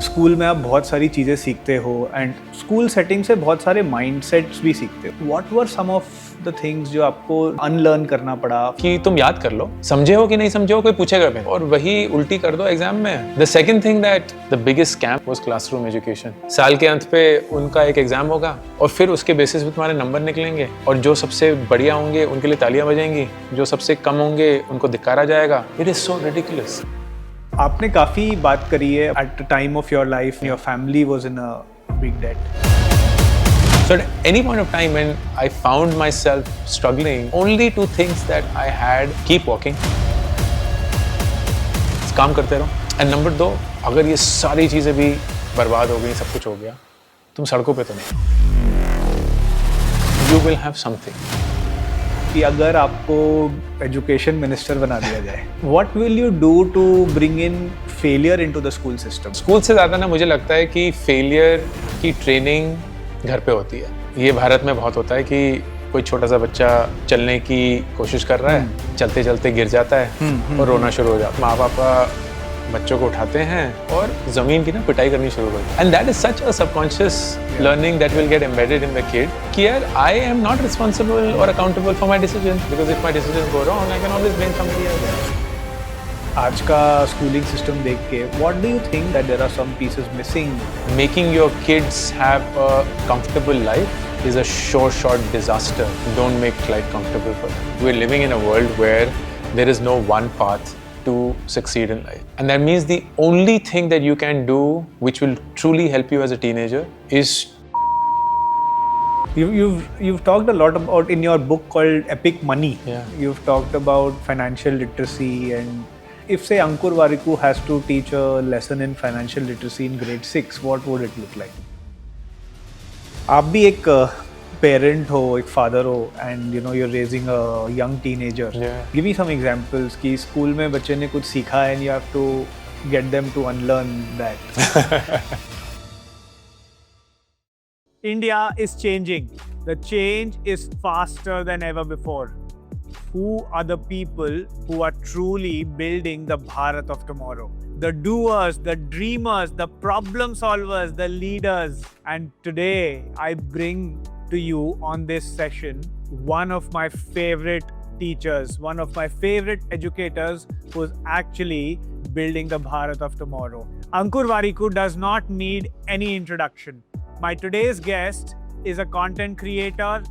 School में आप बहुत सारी चीज़ें सीखते हो एंड स्कूल सेटिंग से बहुत सारे माइंडसेट्स भी सीखते हो. What were some of the things जो आपको अनलर्न करना पड़ा? कि तुम याद कर लो, समझे हो कि नहीं समझे हो, कोई पूछेगा भी नहीं, और वही उल्टी कर दो एग्जाम में. The second thing that the biggest scam was classroom education. साल के अंत पे उनका एक एग्जाम होगा और फिर उसके बेसिस पे तुम्हारे नंबर निकलेंगे, और जो सबसे बढ़िया होंगे उनके लिए तालियां बजेंगी, जो सबसे कम होंगे उनको धिक्कारा जाएगा. It is so ridiculous. आपने काफ़ी बात करी है at the time of your life your family was in a big debt. So at any point of time when I found myself struggling, only two things that I had: keep walking, काम करते रहो, and number 2, अगर ये सारी चीजें भी बर्बाद हो गई, सब कुछ हो गया, तुम सड़कों पे तो नहीं, you will have something. कि अगर आपको एजुकेशन मिनिस्टर बना दिया जाए, what will you do to bring in failure into the school system? School से ज़्यादा ना मुझे लगता है कि फेलियर की ट्रेनिंग घर पे होती है. ये भारत में बहुत होता है कि कोई छोटा सा बच्चा चलने की कोशिश कर रहा है, चलते चलते गिर जाता है और रोना शुरू हो जाता है. माँ पापा बच्चों को उठाते हैं और ज़मीन की ना पिटाई करनी शुरू कर देते हैं. And that is such a subconscious learning that will get embedded in the kid कि यार आई एम नॉट रिस्पॉन्सिबल और accountable for my decision, because if my decision go wrong I can always blame somebody else. आज का schooling system देख के what do you think that there are some pieces missing? Making your kids have a comfortable life is a short disaster. Don't make life comfortable for them. We're living in a world where there is no one path to succeed in life. And that means the only thing that you can do which will truly help you as a teenager is You've talked a lot about in your book called Epic Money. Yeah. You've talked about financial literacy, and if say Ankur Warikoo has to teach a lesson in financial literacy in grade 6, what would it look like? आप भी एक parent हो, एक father हो, and you know you're raising a young teenager. Yeah. Give me some examples कि school में बच्चे ने कुछ सीखा है and you have to get them to unlearn that. India is changing. The change is faster than ever before. Who are the people who are truly building the Bharat of tomorrow? The doers, the dreamers, the problem solvers, the leaders. And today I bring to you on this session one of my favorite teachers, one of my favorite educators who's actually building the Bharat of tomorrow. Ankur Warikoo does not need any introduction. My today's guest is a content creator,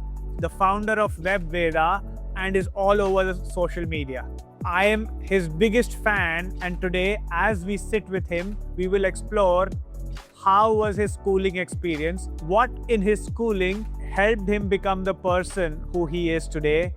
the founder of WebVeda, and is all over the social media. I am his biggest fan, and today as we sit with him, we will explore how was his schooling experience, what in his schooling helped him become the person who he is today,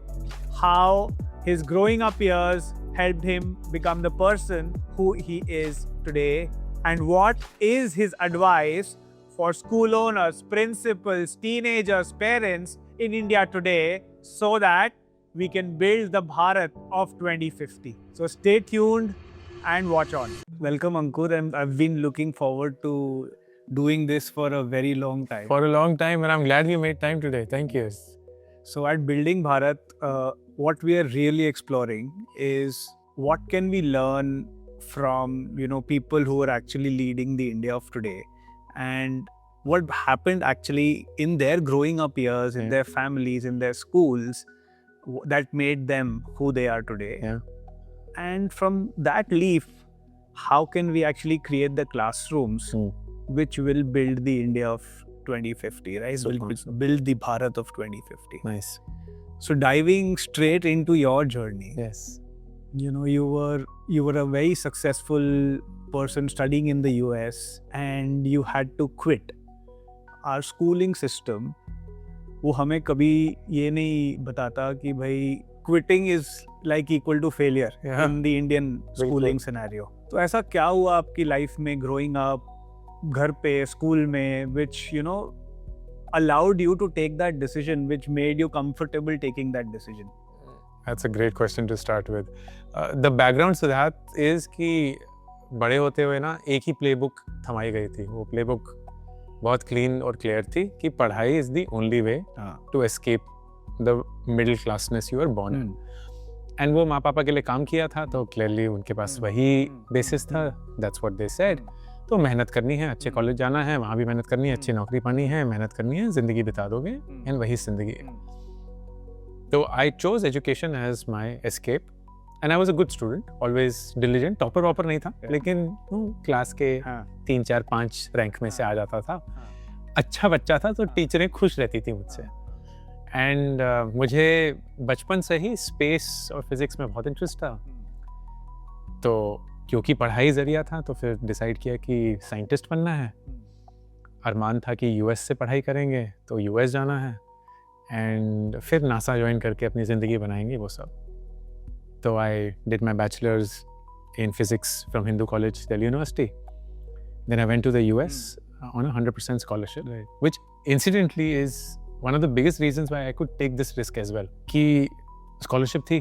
how his growing up years helped him become the person who he is today, and what is his advice for school owners, principals, teenagers, parents in India today so that we can build the Bharat of 2050. So stay tuned and watch on. Welcome Ankur, and I've been looking forward to doing this for a very long time. for a long time, and I'm glad you made time today. Thank you. So at Building Bharat, what we are really exploring is what can we learn from people who are actually leading the India of today, and what happened actually in their growing up years, in their families, in their schools, that made them who they are today. Yeah. And from that leaf, how can we actually create the classrooms which will build the India of 2050, right? Will build the Bharat of 2050. Nice. So diving straight into your journey. Yes. You were a very successful person studying in the US, and you had to quit. Our schooling system वो हमें कभी ये नहीं बताता कि भाई quitting is like equal to failure in the Indian schooling scenario. तो ऐसा क्या हुआ आपकी लाइफ में growing up, घर पे, स्कूल में, which allowed you to take that decision, which made you comfortable taking that decision? That's a great question to start with. The background to that is कि बड़े होते हुए ना एक ही प्लेबुक थमाई गई थी. वो प्लेबुक बहुत क्लीन और क्लियर थी कि पढ़ाई is the only way to escape the middle classness you are born in. And वो माँ पापा के लिए काम किया था, तो क्लियरली उनके पास वही बेसिस था. That's what they said. तो मेहनत करनी है, अच्छे कॉलेज जाना है, वहाँ भी मेहनत करनी है, अच्छी नौकरी पानी है, मेहनत करनी है, जिंदगी बिता दोगे एंड वही जिंदगी है। तो I chose education as my escape and I was a good student, always diligent, topper वॉपर नहीं था, लेकिन क्लास के 3, 4, 5 रैंक में से आ जाता था। अच्छा बच्चा था तो टीचरें खुश रहती थी मुझसे। एंड मुझे बचपन से ही स्पेस और फिजिक्स में बहुत इंटरेस्ट था, तो क्योंकि पढ़ाई जरिया था तो फिर डिसाइड किया कि साइंटिस्ट बनना है। अरमान था कि यूएस से पढ़ाई करेंगे तो यूएस जाना है, एंड फिर नासा ज्वाइन करके अपनी ज़िंदगी बनाएंगे वो सब। तो I did my bachelors in physics from Hindu College Delhi University, then I went to the US on a 100% scholarship, which incidentally is one of the biggest reasons why I could take this risk as well. कि scholarship थी,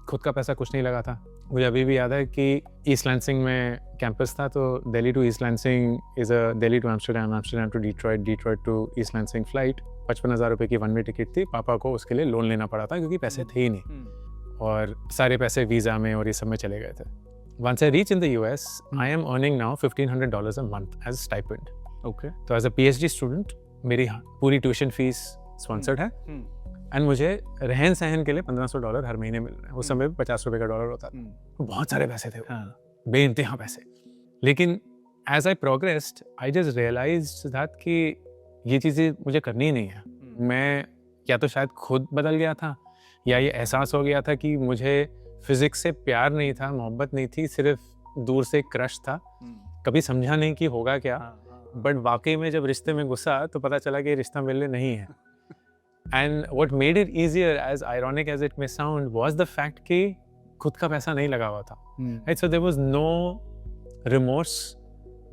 खुद का पैसा कुछ नहीं लगा था। मुझे अभी भी याद है कि ईस्ट लैंसिंग में कैंपस था, तो Delhi to East Lansing is a Delhi to Amsterdam, Amsterdam to Detroit, Detroit to East Lansing flight. 55,000 रुपये की 1 वे टिकट थी। पापा को उसके लिए लोन लेना पड़ा था क्योंकि पैसे थे ही नहीं, और सारे पैसे वीज़ा में और ये सब में चले गए थे। Once I reach in the US, I am earning now $1,500 a month as a stipend. Okay. तो एज अ PhD स्टूडेंट मेरी पूरी ट्यूशन फीस स्पॉन्सर्ड है, एंड मुझे रहन सहन के लिए $1,500 हर महीने मिल रहे हैं। उस समय $50 का डॉलर होता था, तो बहुत सारे पैसे थे, बेइंतहा पैसे। लेकिन as I progressed I just realised that कि ये चीज़ें मुझे करनी ही नहीं है। मैं या तो शायद खुद बदल गया था, या ये एहसास हो गया था कि मुझे फिजिक्स से प्यार नहीं था, मोहब्बत नहीं थी, सिर्फ दूर से क्रश था। कभी समझा नहीं कि होगा क्या, बट वाकई में जब रिश्ते में घुसा तो पता चला कि रिश्ता मेरे लिए नहीं है। And what made it easier, as ironic as it may sound, was the fact कि खुद का पैसा नहीं लगा हुआ था। Right, so there was no remorse,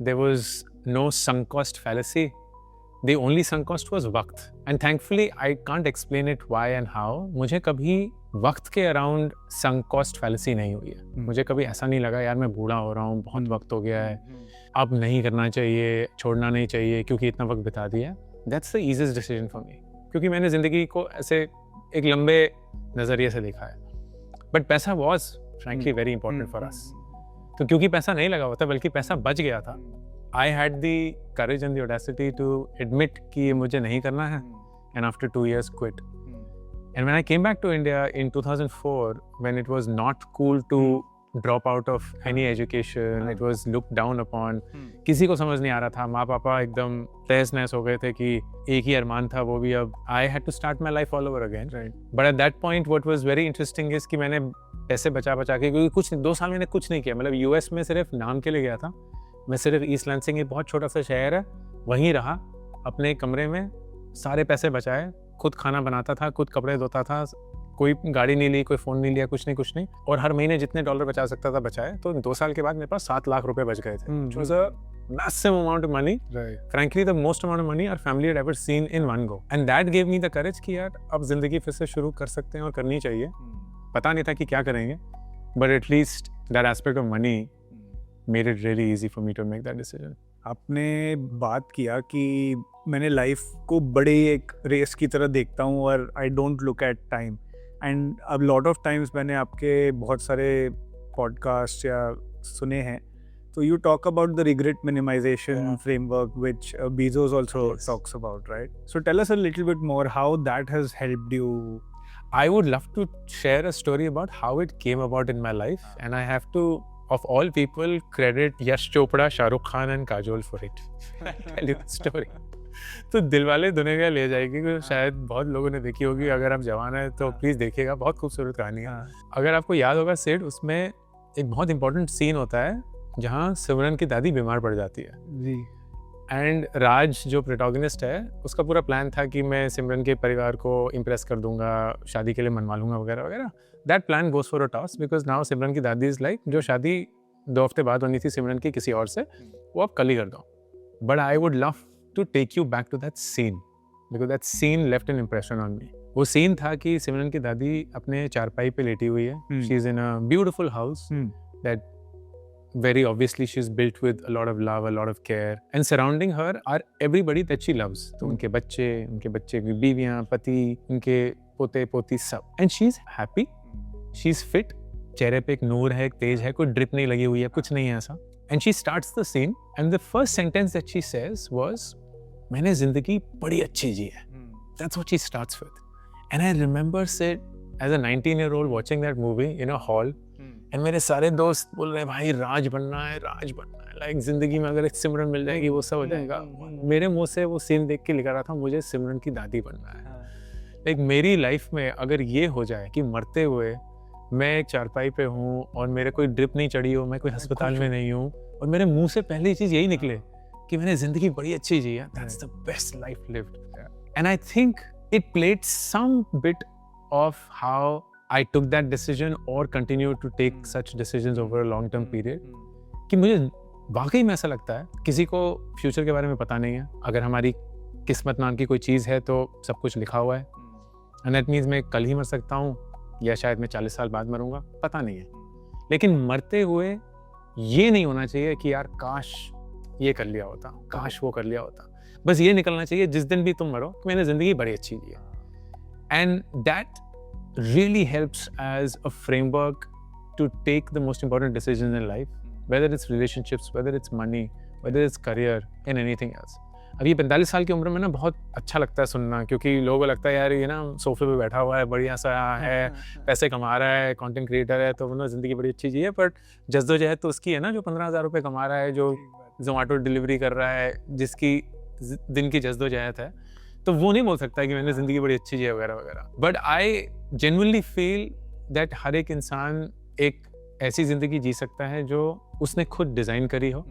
there was no sunk cost fallacy. The only sunk cost was वक्त, and thankfully I can't explain it why and how. मुझे कभी वक्त के अराउंड sunk cost fallacy नहीं हुई है। मुझे कभी ऐसा नहीं लगा यार मैं बूढ़ा हो रहा हूँ, बहुत वक्त हो गया है, अब नहीं करना चाहिए, छोड़ना नहीं चाहिए क्योंकि इतना वक्त बिता दिया। That's the easiest decision for me, क्योंकि मैंने ज़िंदगी को ऐसे एक लंबे नज़रिए से देखा है। बट पैसा was frankly very important for us. तो क्योंकि पैसा नहीं लगा हुआ था बल्कि पैसा बच गया था, I had the courage and the audacity to admit कि ये मुझे नहीं करना है, and after 2 years quit. And when I came back to India in 2004, when it was not cool to drop out of any education, it was looked down upon, किसी को समझ नहीं आ रहा था, माँ पापा एकदम तहस नहस हो गए थे कि एक ही अरमान था वो भी अब, I had to start my life all over again. Right. But at that point what was very interesting is कि मैंने पैसे बचा के, क्योंकि कुछ 2 साल मैंने कुछ नहीं किया, मतलब यूएस में सिर्फ नाम के लिए गया था। मैं सिर्फ ईस्ट लैंसिंग एक बहुत छोटा सा शहर है, वहीं रहा अपने कमरे में, सारे पैसे बचाए, खुद खाना बनाता था, खुद कपड़े धोता था, कोई गाड़ी नहीं ली, कोई फ़ोन नहीं लिया, कुछ नहीं, और हर महीने जितने डॉलर बचा सकता था बचाए। तो 2 साल के बाद मेरे पास 7 लाख रुपए बच गए थे, which was a massive amount of money. Right. Frankly, the most amount of money our family had ever seen in one go. And that gave me the courage कि यार अब ज़िंदगी फिर से शुरू कर सकते हैं और करनी चाहिए। पता नहीं था कि क्या करेंगे, but at least that aspect of money made it really easy for me to make that decision. आपने बात किया कि मैंने लाइफ को बड़े एक रेस की तरह देखता हूँ और I don't look at time, and अब लॉट ऑफ टाइम्स मैंने आपके बहुत सारे पॉडकास्ट या सुने हैं, तो you talk about the regret minimization framework which Bezos also talks about, right? So tell us a little bit more how that has helped you. I would love to share a story about how it came about in my life, and I have to, of all people, credit Yash Chopra, Shah Rukh Khan and Kajol for it. I'll tell you the story. तो दिलवाले दुल्हनिया ले जाएगी, शायद बहुत लोगों ने देखी होगी, अगर आप जवान हैं तो प्लीज़ देखिएगा, बहुत खूबसूरत कहानी है। अगर आपको याद होगा सिड, उसमें एक बहुत इंपॉर्टेंट सीन होता है जहाँ सिमरन की दादी बीमार पड़ जाती है जी, एंड राज जो प्रोटैगनिस्ट है उसका पूरा प्लान था कि मैं सिमरन के परिवार को इम्प्रेस कर दूंगा, शादी के लिए मनवा लूंगा वगैरह वगैरह। That plan goes for a toss because now Simran की दादी इज़ लाइक, जो शादी 2 हफ्ते बाद होनी थी सिमरन की किसी और से, वो आप कल ही कर दो। But I would love to take you back to that scene because that scene left an impression on me. वो सीन था कि सिमरन की दादी अपने चारपाई पे लेटी हुई है, she is in a beautiful house that very obviously she's built with a lot of love, a lot of care, and surrounding her are everybody that she loves. तो उनके बच्चे की बीवियां, पति, उनके पोते पोती सब, and she's happy, she's fit, चेहरे पे एक नूर है, एक तेज है, कोई ड्रिप नहीं लगी हुई है, कुछ नहीं है ऐसा, And she starts the scene, and the first sentence that she says was, मैंने जिंदगी बड़ी अच्छी जी है. That's what she starts with. And I remember sit as a 19-year-old watching that movie in a hall, and मेरे सारे दोस्त बोल रहे हैं भाई राज बनना है, लाइक जिंदगी में अगर एक सिमरन मिल जाएगी वो सब हो जाएगा. मेरे मुंह से वो सीन देख के निकल रहा था मुझे सिमरन की दादी बनना है. लाइक मेरी लाइफ में अगर ये हो जाए कि मरते हुए मैं एक चारपाई पे हूँ और मेरे कोई ड्रिप नहीं चढ़ी हो, मैं कोई अस्पताल में नहीं हूँ, और मेरे मुंह से पहली चीज़ यही निकले कि मैंने ज़िंदगी बड़ी अच्छी जी है, that's the best life lived. And I think it played some bit of how I took that decision or continue to take such decisions over a long term period. कि मुझे वाकई में ऐसा लगता है किसी को फ्यूचर के बारे में पता नहीं है. अगर हमारी किस्मत नाम की कोई चीज़ है तो सब कुछ लिखा हुआ है. And that means मैं कल ही मर सकता हूँ या शायद मैं 40 साल बाद मरूंगा, पता नहीं है. लेकिन मरते हुए ये नहीं होना चाहिए कि यार काश ये कर लिया होता, काश वो कर लिया होता. बस ये निकलना चाहिए जिस दिन भी तुम मरो कि मैंने ज़िंदगी बड़ी अच्छी जी है. And that really helps as a framework to take the most important decisions in life, whether it's relationships, whether it's money, whether it's career and anything else. अब ये 45 साल की उम्र में ना बहुत अच्छा लगता है सुनना, क्योंकि लोगों को लगता है यार ये ना सोफे पे बैठा हुआ है, बढ़िया सा है, पैसे कमा रहा है, कंटेंट क्रिएटर है, तो ना ज़िंदगी बड़ी अच्छी जी है. बट जद्दोजहद तो उसकी है ना जो 15,000 रुपये कमा रहा है, जो जोमेटो डिलीवरी कर रहा है, जिसकी दिन की जद्दोजहद है, तो वो नहीं बोल सकता कि मैंने ज़िंदगी बड़ी अच्छी जी है वगैरह वगैरह. But I genuinely feel that हर एक इंसान एक ऐसी ज़िंदगी जी सकता है जो उसने खुद डिज़ाइन करी हो.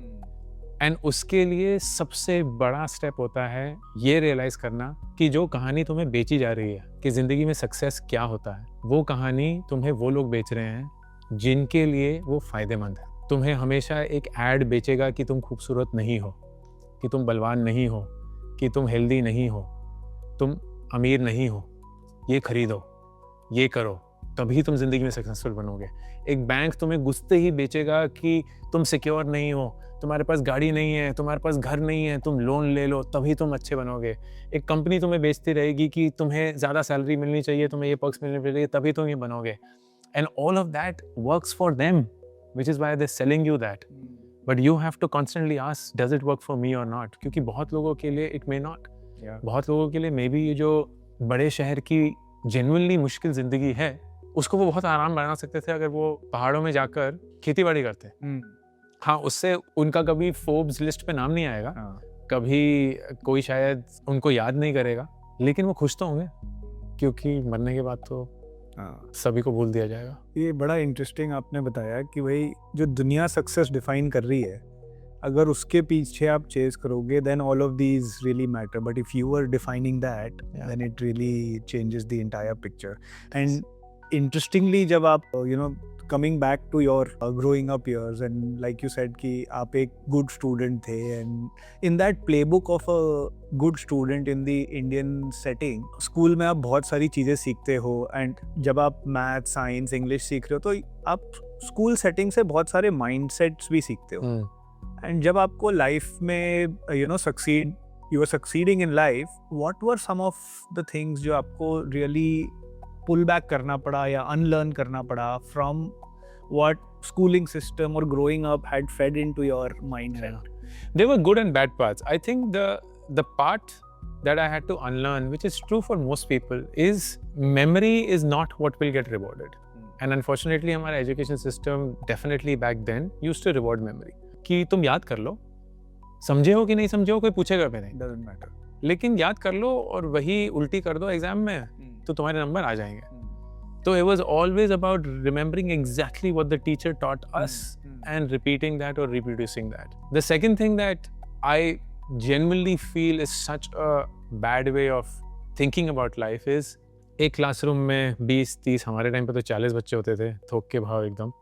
एंड उसके लिए सबसे बड़ा स्टेप होता है ये रियलाइज़ करना कि जो कहानी तुम्हें बेची जा रही है कि ज़िंदगी में सक्सेस क्या होता है, वो कहानी तुम्हें वो लोग बेच रहे हैं जिनके लिए वो फ़ायदेमंद है. तुम्हें हमेशा एक ऐड बेचेगा कि तुम खूबसूरत नहीं हो, कि तुम बलवान नहीं हो, कि तुम हेल्दी नहीं हो, तुम अमीर नहीं हो, ये खरीदो, ये करो, तभी तुम ज़िंदगी में सक्सेसफुल बनोगे. एक बैंक तुम्हें घुसते ही बेचेगा कि तुम सिक्योर नहीं हो, तुम्हारे पास गाड़ी नहीं है, तुम्हारे पास घर नहीं है, तुम लोन ले लो तभी तुम अच्छे बनोगे. एक कंपनी तुम्हें बेचती रहेगी कि तुम्हें ज़्यादा सैलरी मिलनी चाहिए, तुम्हें ये पर्क्स मिलने चाहिए, तभी तुम ये बनोगे. And all of that works for them, which is why they're selling you that. But you have to constantly ask, does it work for me or not? क्योंकि बहुत लोगों के लिए it may not. बहुत लोगों के लिए मे बी ये जो बड़े शहर की जेन्युइनली मुश्किल ज़िंदगी है उसको वो बहुत आराम बना सकते थे अगर वो पहाड़ों में जाकर खेती बाड़ी करते. हाँ, उससे उनका कभी फोर्ब्स लिस्ट पे नाम नहीं आएगा, कभी कोई शायद उनको याद नहीं करेगा, लेकिन वो खुश तो होंगे क्योंकि मरने के बाद तो सभी को भूल दिया जाएगा. ये बड़ा इंटरेस्टिंग आपने बताया कि भाई जो दुनिया सक्सेस डिफाइन कर रही है, अगर उसके पीछे आप चेज करोगे then all of these really matter. But if you are defining that then it really changes the entire picture. And interestingly जब आप coming back to your growing up years, and like you said कि आप एक good student थे, and in that playbook of a good student in the Indian setting, school में आप बहुत सारी चीज़ें सीखते हो, and जब आप math, science, English सीख रहे हो तो आप school setting से बहुत सारे mindsets भी सीखते हो. and जब आपको life में you are succeeding in life, what were some of the things जो आपको really pull back करना पड़ा या unlearn करना पड़ा from what schooling system or growing up had fed into your mindset? There were good and bad parts. I think the part that I had to unlearn, which is true for most people, is memory is not what will get rewarded. And unfortunately हमारा education system definitely back then used to reward memory. कि तुम याद कर लो, समझे हो कि नहीं समझे हो कोई पूछेगा भी नहीं, Doesn't matter. लेकिन याद कर लो और वही उल्टी कर दो एग्जाम में तो तुम्हारे नंबर आ जाएंगे. तो it was always about remembering exactly what the teacher taught us and repeating that or reproducing that. The second thing that I genuinely feel is such a bad way of thinking about life is एक classroom में 20-30, हमारे time पे तो 40 बच्चे होते थे, थोक के भाव एकदम,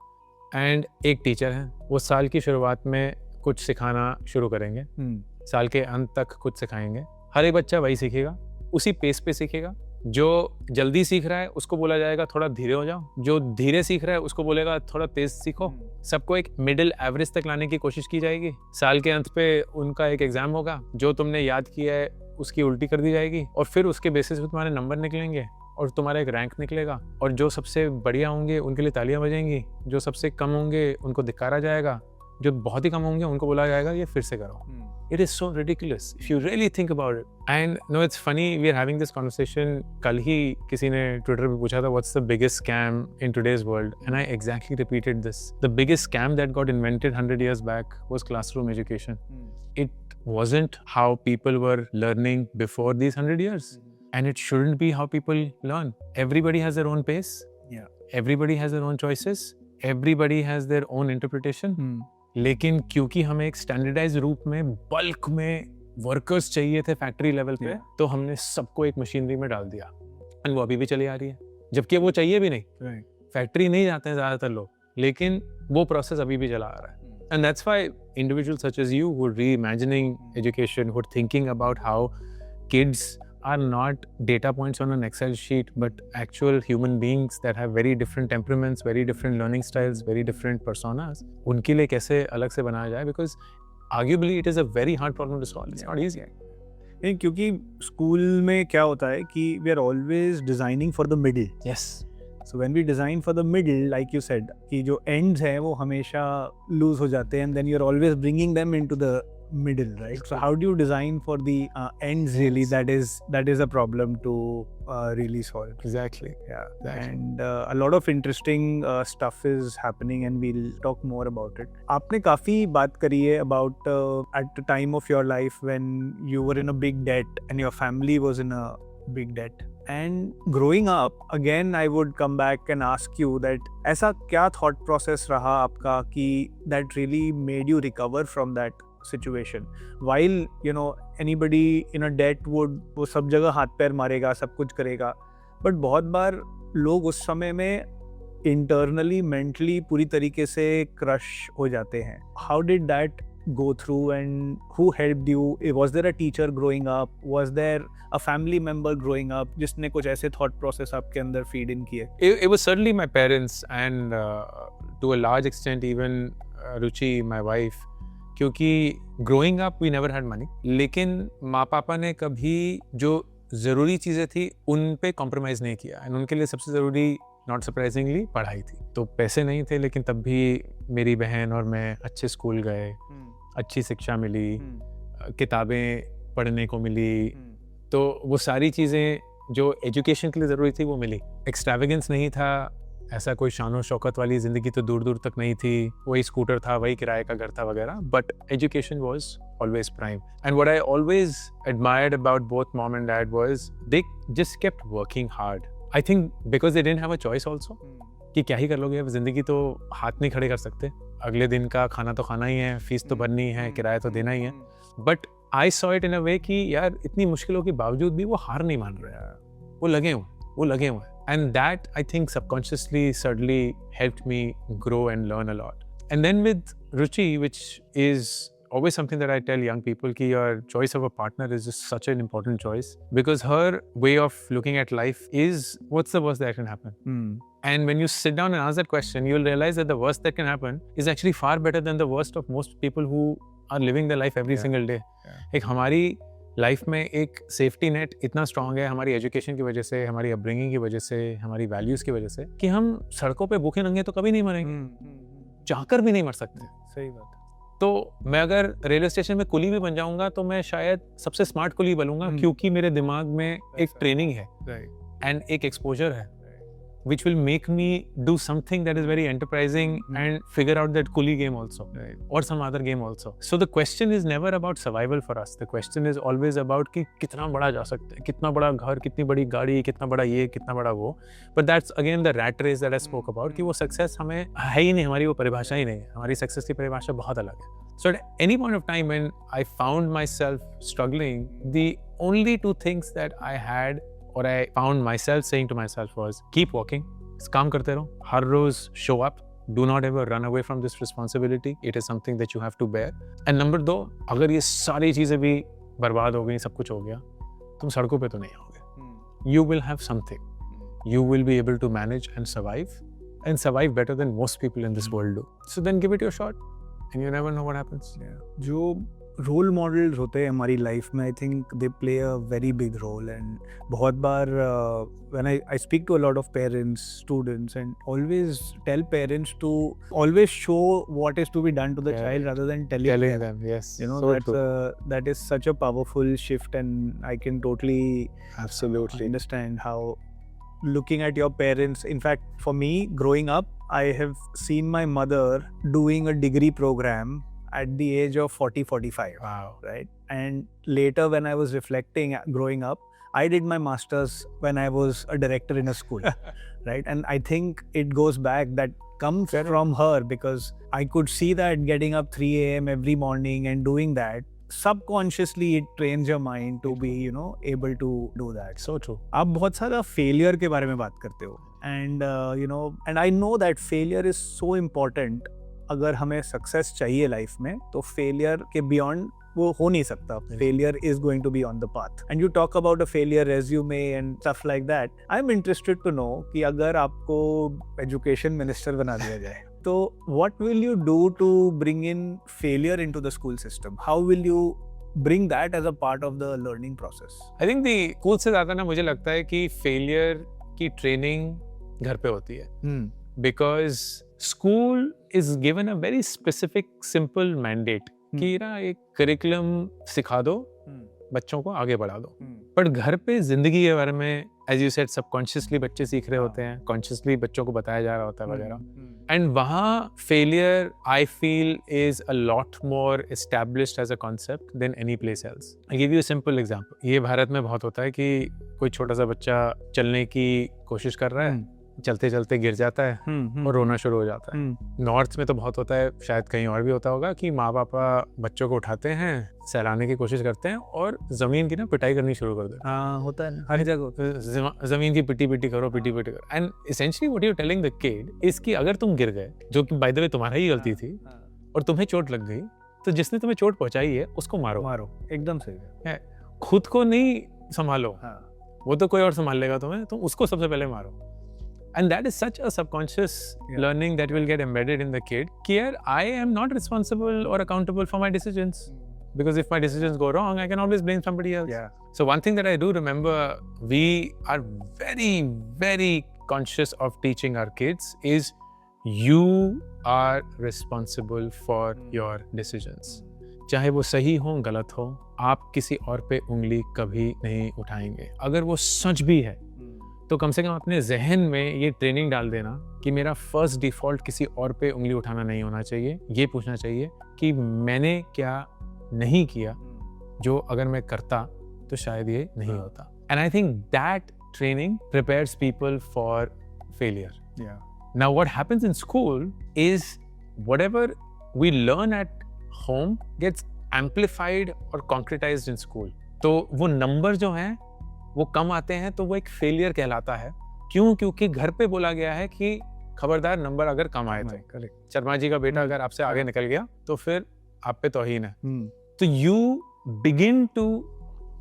एंड एक टीचर है, वो साल की शुरुआत में कुछ सिखाना शुरू करेंगे, साल के अंत तक कुछ सिखाएंगे. हर एक बच्चा वही सीखेगा, उसी पेस पे सीखेगा. जो जल्दी सीख रहा है उसको बोला जाएगा थोड़ा धीरे हो जाओ, जो धीरे सीख रहा है उसको बोलेगा थोड़ा तेज सीखो. सबको एक मिडिल एवरेज तक लाने की कोशिश की जाएगी. साल के अंत पे उनका एक एग्जाम होगा, जो तुमने याद किया है उसकी उल्टी कर दी जाएगी और फिर उसके बेसिस पे तुम्हारे नंबर निकलेंगे और तुम्हारा एक रैंक निकलेगा. और जो सबसे बढ़िया होंगे उनके लिए तालियां बजेंगी, जो सबसे कम होंगे उनको धिक्कारा जाएगा जो बहुत ही कम होंगे उनको बोला जाएगा ये फिर से करो. It is so ridiculous if you really think about it. And no, it's funny, we are having this conversation. कल ही किसी ने Twitter पे पूछा था what's the biggest scam in today's world, and I exactly repeated this. The biggest scam that got invented 100 years back was classroom education. It wasn't how people were learning before these 100 years, and it shouldn't be how people learn. Everybody has their own pace. Yeah. Everybody has their own choices. Everybody has their own interpretation. लेकिन क्योंकि हमें एक standardise रूप में bulk में workers चाहिए थे factory level पे, तो हमने सबको एक मशीनरी में डाल दिया, एंड वो अभी भी चली आ रही है, जबकि वो चाहिए भी नहीं. फैक्ट्री नहीं जाते हैं ज्यादातर लोग, लेकिन वो प्रोसेस अभी भी चला आ रहा है. And that's why individuals such as you who are reimagining education, who are thinking about how kids are not data points on an Excel sheet, but actual human beings that have very different temperaments, very different learning styles, very different personas. उनके लिए कैसे अलग से बनाया जाए? Because arguably it is a very hard problem to solve. It's not easy. नहीं, क्योंकि school में क्या होता है कि we are always designing for the middle. Yes. So when we design for the middle, like you said, कि जो ends हैं वो हमेशा lose हो जाते हैं, and then you're always bringing them into the middle, right? So how do you design for the ends really? That is a problem to really solve. Exactly. Yeah. Exactly. And a lot of interesting stuff is happening, and we'll talk more about it. आपने काफी बात करी है about at the time of your life when you were in a big debt and your family was in a big debt. And growing up, again, I would come back and ask you that ऐसा क्या thought process रहा आपका कि that really made you recover from that situation? While you know anybody in a debt would वो सब जगह हाथ पैर मारेगा, सब कुछ करेगा, but बहुत बार लोग उस समय में internally, mentally पूरी तरीके से crush हो जाते हैं. How did that go through, and who helped you? Was there a teacher growing up? Was there a family member growing up जिसने कुछ ऐसे thought process आपके अंदर feed in किए? It was certainly my parents, and to a large extent even Ruchi, my wife. क्योंकि growing up we never had money, लेकिन माँ पापा ने कभी जो ज़रूरी चीज़ें थी उन पे कॉम्प्रोमाइज़ नहीं किया, एंड उनके लिए सबसे ज़रूरी नॉट सरप्राइजिंगली पढ़ाई थी. तो पैसे नहीं थे, लेकिन तब भी मेरी बहन और मैं अच्छे स्कूल गए, अच्छी शिक्षा मिली, किताबें पढ़ने को मिली, तो वो सारी चीज़ें जो एजुकेशन के लिए ज़रूरी थी वो मिली. एक्स्ट्रावेगेंस नहीं था, ऐसा कोई शान और शौकत वाली ज़िंदगी तो दूर दूर तक नहीं थी, वही स्कूटर था, वही किराए का घर था वगैरह, but education was always prime. And what I always admired about both mom and dad was they just kept working hard. I think because they didn't have a choice also. कि क्या ही कर लोगे, अब जिंदगी तो हाथ नहीं खड़े कर सकते, अगले दिन का खाना तो खाना ही है, फीस तो भरनी है, किराया तो देना ही है. But I saw it in a way कि यार इतनी मुश्किलों के बावजूद भी वो हार नहीं मान रहे हैं, वो लगे हुए. And that I think subconsciously certainly helped me grow and learn a lot. And then with Ruchi, which is always something that I tell young people, ki your choice of a partner is just such an important choice, because her way of looking at life is what's the worst that can happen. And when you sit down and ask that question, you'll realize that the worst that can happen is actually far better than the worst of most people who are living their life every single day. एक हमारी life में एक safety net इतना strong है हमारी education की वजह से, हमारी अपब्रिंगिंग की वजह से, हमारी वैल्यूज की वजह से, कि हम सड़कों पे भूखे नंगे तो कभी नहीं मरेंगे, चाहकर भी नहीं मर सकते. सही बात. तो मैं अगर रेलवे स्टेशन में कुली भी बन जाऊंगा तो मैं शायद सबसे स्मार्ट कुली बनूंगा, क्योंकि मेरे दिमाग में एक ट्रेनिंग है एंड एक एक्सपोजर है which will make me do something that is very enterprising and figure out that coolie game also, or some other game also. So the question is never about survival for us. The question is always about कि कितना बड़ा जा सकते हैं, कितना बड़ा घर, कितनी बड़ी गाड़ी, कितना बड़ा ये, कितना बड़ा वो. But that's again the rat race that I spoke about, कि वो success हमें है ही नहीं, हमारी वो परिभाषा ही नहीं है. हमारी success की परिभाषा बहुत अलग है. So at any point of time when I found myself struggling, the only two things that I had, or I found myself saying to myself, was keep walking, काम करते रहो, हर रोज show up, do not ever run away from this responsibility, it is something that you have to bear. And number 2, अगर ये सारी चीजें भी बर्बाद हो गई, सब कुछ हो गया, तुम सड़कों पे तो नहीं आओगे. You will have something, you will be able to manage and survive better than most people in this world do. So then give it your shot and you never know what happens. जो role models होते हैं हमारी life में, I think they play a very big role. And बहुत बार when I speak to a lot of parents, students, and always tell parents to always show what is to be done to the Yeah. child rather than telling them. yes, You know, so that's true. that is such a powerful shift, and I can totally Absolutely. understand how looking at your parents. In fact, for me, growing up, I have seen my mother doing a degree program at the age of 40-45, Wow. right? And later when I was reflecting growing up, I did my masters when I was a director in a school, right? And I think it goes back, that comes from her, because I could see that getting up 3 a.m. every morning and doing that, subconsciously it trains your mind to be, you know, able to do that. So true. आप बहुत सारा failure के बारे में बात करते हो, and you know, and I know that failure is so important. अगर हमें सक्सेस चाहिए लाइफ में, तो फेलियर के बियॉन्ड वो हो नहीं सकता. Failure is going to be on the path. And you talk about a failure resume and stuff like that. I am interested to know कि अगर आपको एजुकेशन मिनिस्टर बना दिया जाए, तो what will you do to bring in failure into the school system? How will you bring that as a part of the learning process? I think the school से ज़्यादा ना मुझे लगता है कि फेलियर की ट्रेनिंग घर पे होती है. Because school is given a very specific simple mandate कि ना एक करिकुलम सिखा दो, बच्चों को आगे बढ़ा दो. पर घर पे जिंदगी के बारे में, एज यू सेड, सबकॉन्शियसली बच्चे सीख रहे होते हैं, कॉन्शियसली बच्चों को बताया जा रहा होता है वगैरह. एंड वहाँ failure, I feel, is a lot more established as a concept then any place else. I give you a simple example. ये भारत में बहुत होता है कि कोई छोटा सा बच्चा चलने की कोशिश कर रहा है, चलते चलते गिर जाता है और रोना शुरू हो जाता है. नॉर्थ में तो बहुत होता है, शायद कहीं और भी होता होगा, कि माँ पापा बच्चों को उठाते हैं, सहलाने की कोशिश करते हैं और जमीन की ना पिटाई करनी शुरू कर देते हैं. हाँ, होता है हर जगह. जमीन की पिटी पिटी करो. And essentially what you telling the kid is कि अगर तुम गिर गए, जो कि बाय द वे तुम्हारा ही गलती थी, और तुम्हें चोट लग गई, तो जिसने तुम्हें चोट पहुंचाई है उसको मारो. एकदम सही है. खुद को नहीं संभालो, वो तो कोई और संभाल लेगा तुम्हें, तुम उसको सबसे पहले मारो. And that is such a subconscious learning that will get embedded in the kid. Here, I am not responsible or accountable for my decisions. Because if my decisions go wrong, I can always blame somebody else. Yeah. So one thing that I do remember, we are very, very conscious of teaching our kids is you are responsible for your decisions. चाहे वो सही हो, गलत हो, आप किसी और पे उंगली कभी नहीं उठाएंगे. अगर वो सच भी है, तो कम से कम अपने जहन में ये ट्रेनिंग डाल देना कि मेरा फर्स्ट डिफॉल्ट किसी और पे उंगली उठाना नहीं होना चाहिए. ये पूछना चाहिए कि मैंने क्या नहीं किया जो अगर मैं करता तो शायद ये नहीं होता. And I think that training prepares people for failure. Now what happens in school is whatever we learn at home gets amplified और कॉन्क्रीटाइज्ड इन स्कूल. तो वो नंबर जो हैं वो कम आते हैं, तो वो एक फेलियर कहलाता है. क्यों? क्योंकि घर पे बोला गया है कि खबरदार नंबर अगर कम आए तो. करेक्ट. शर्मा जी का बेटा अगर आपसे आगे निकल गया तो फिर आप पे तौहीन है. तो you begin to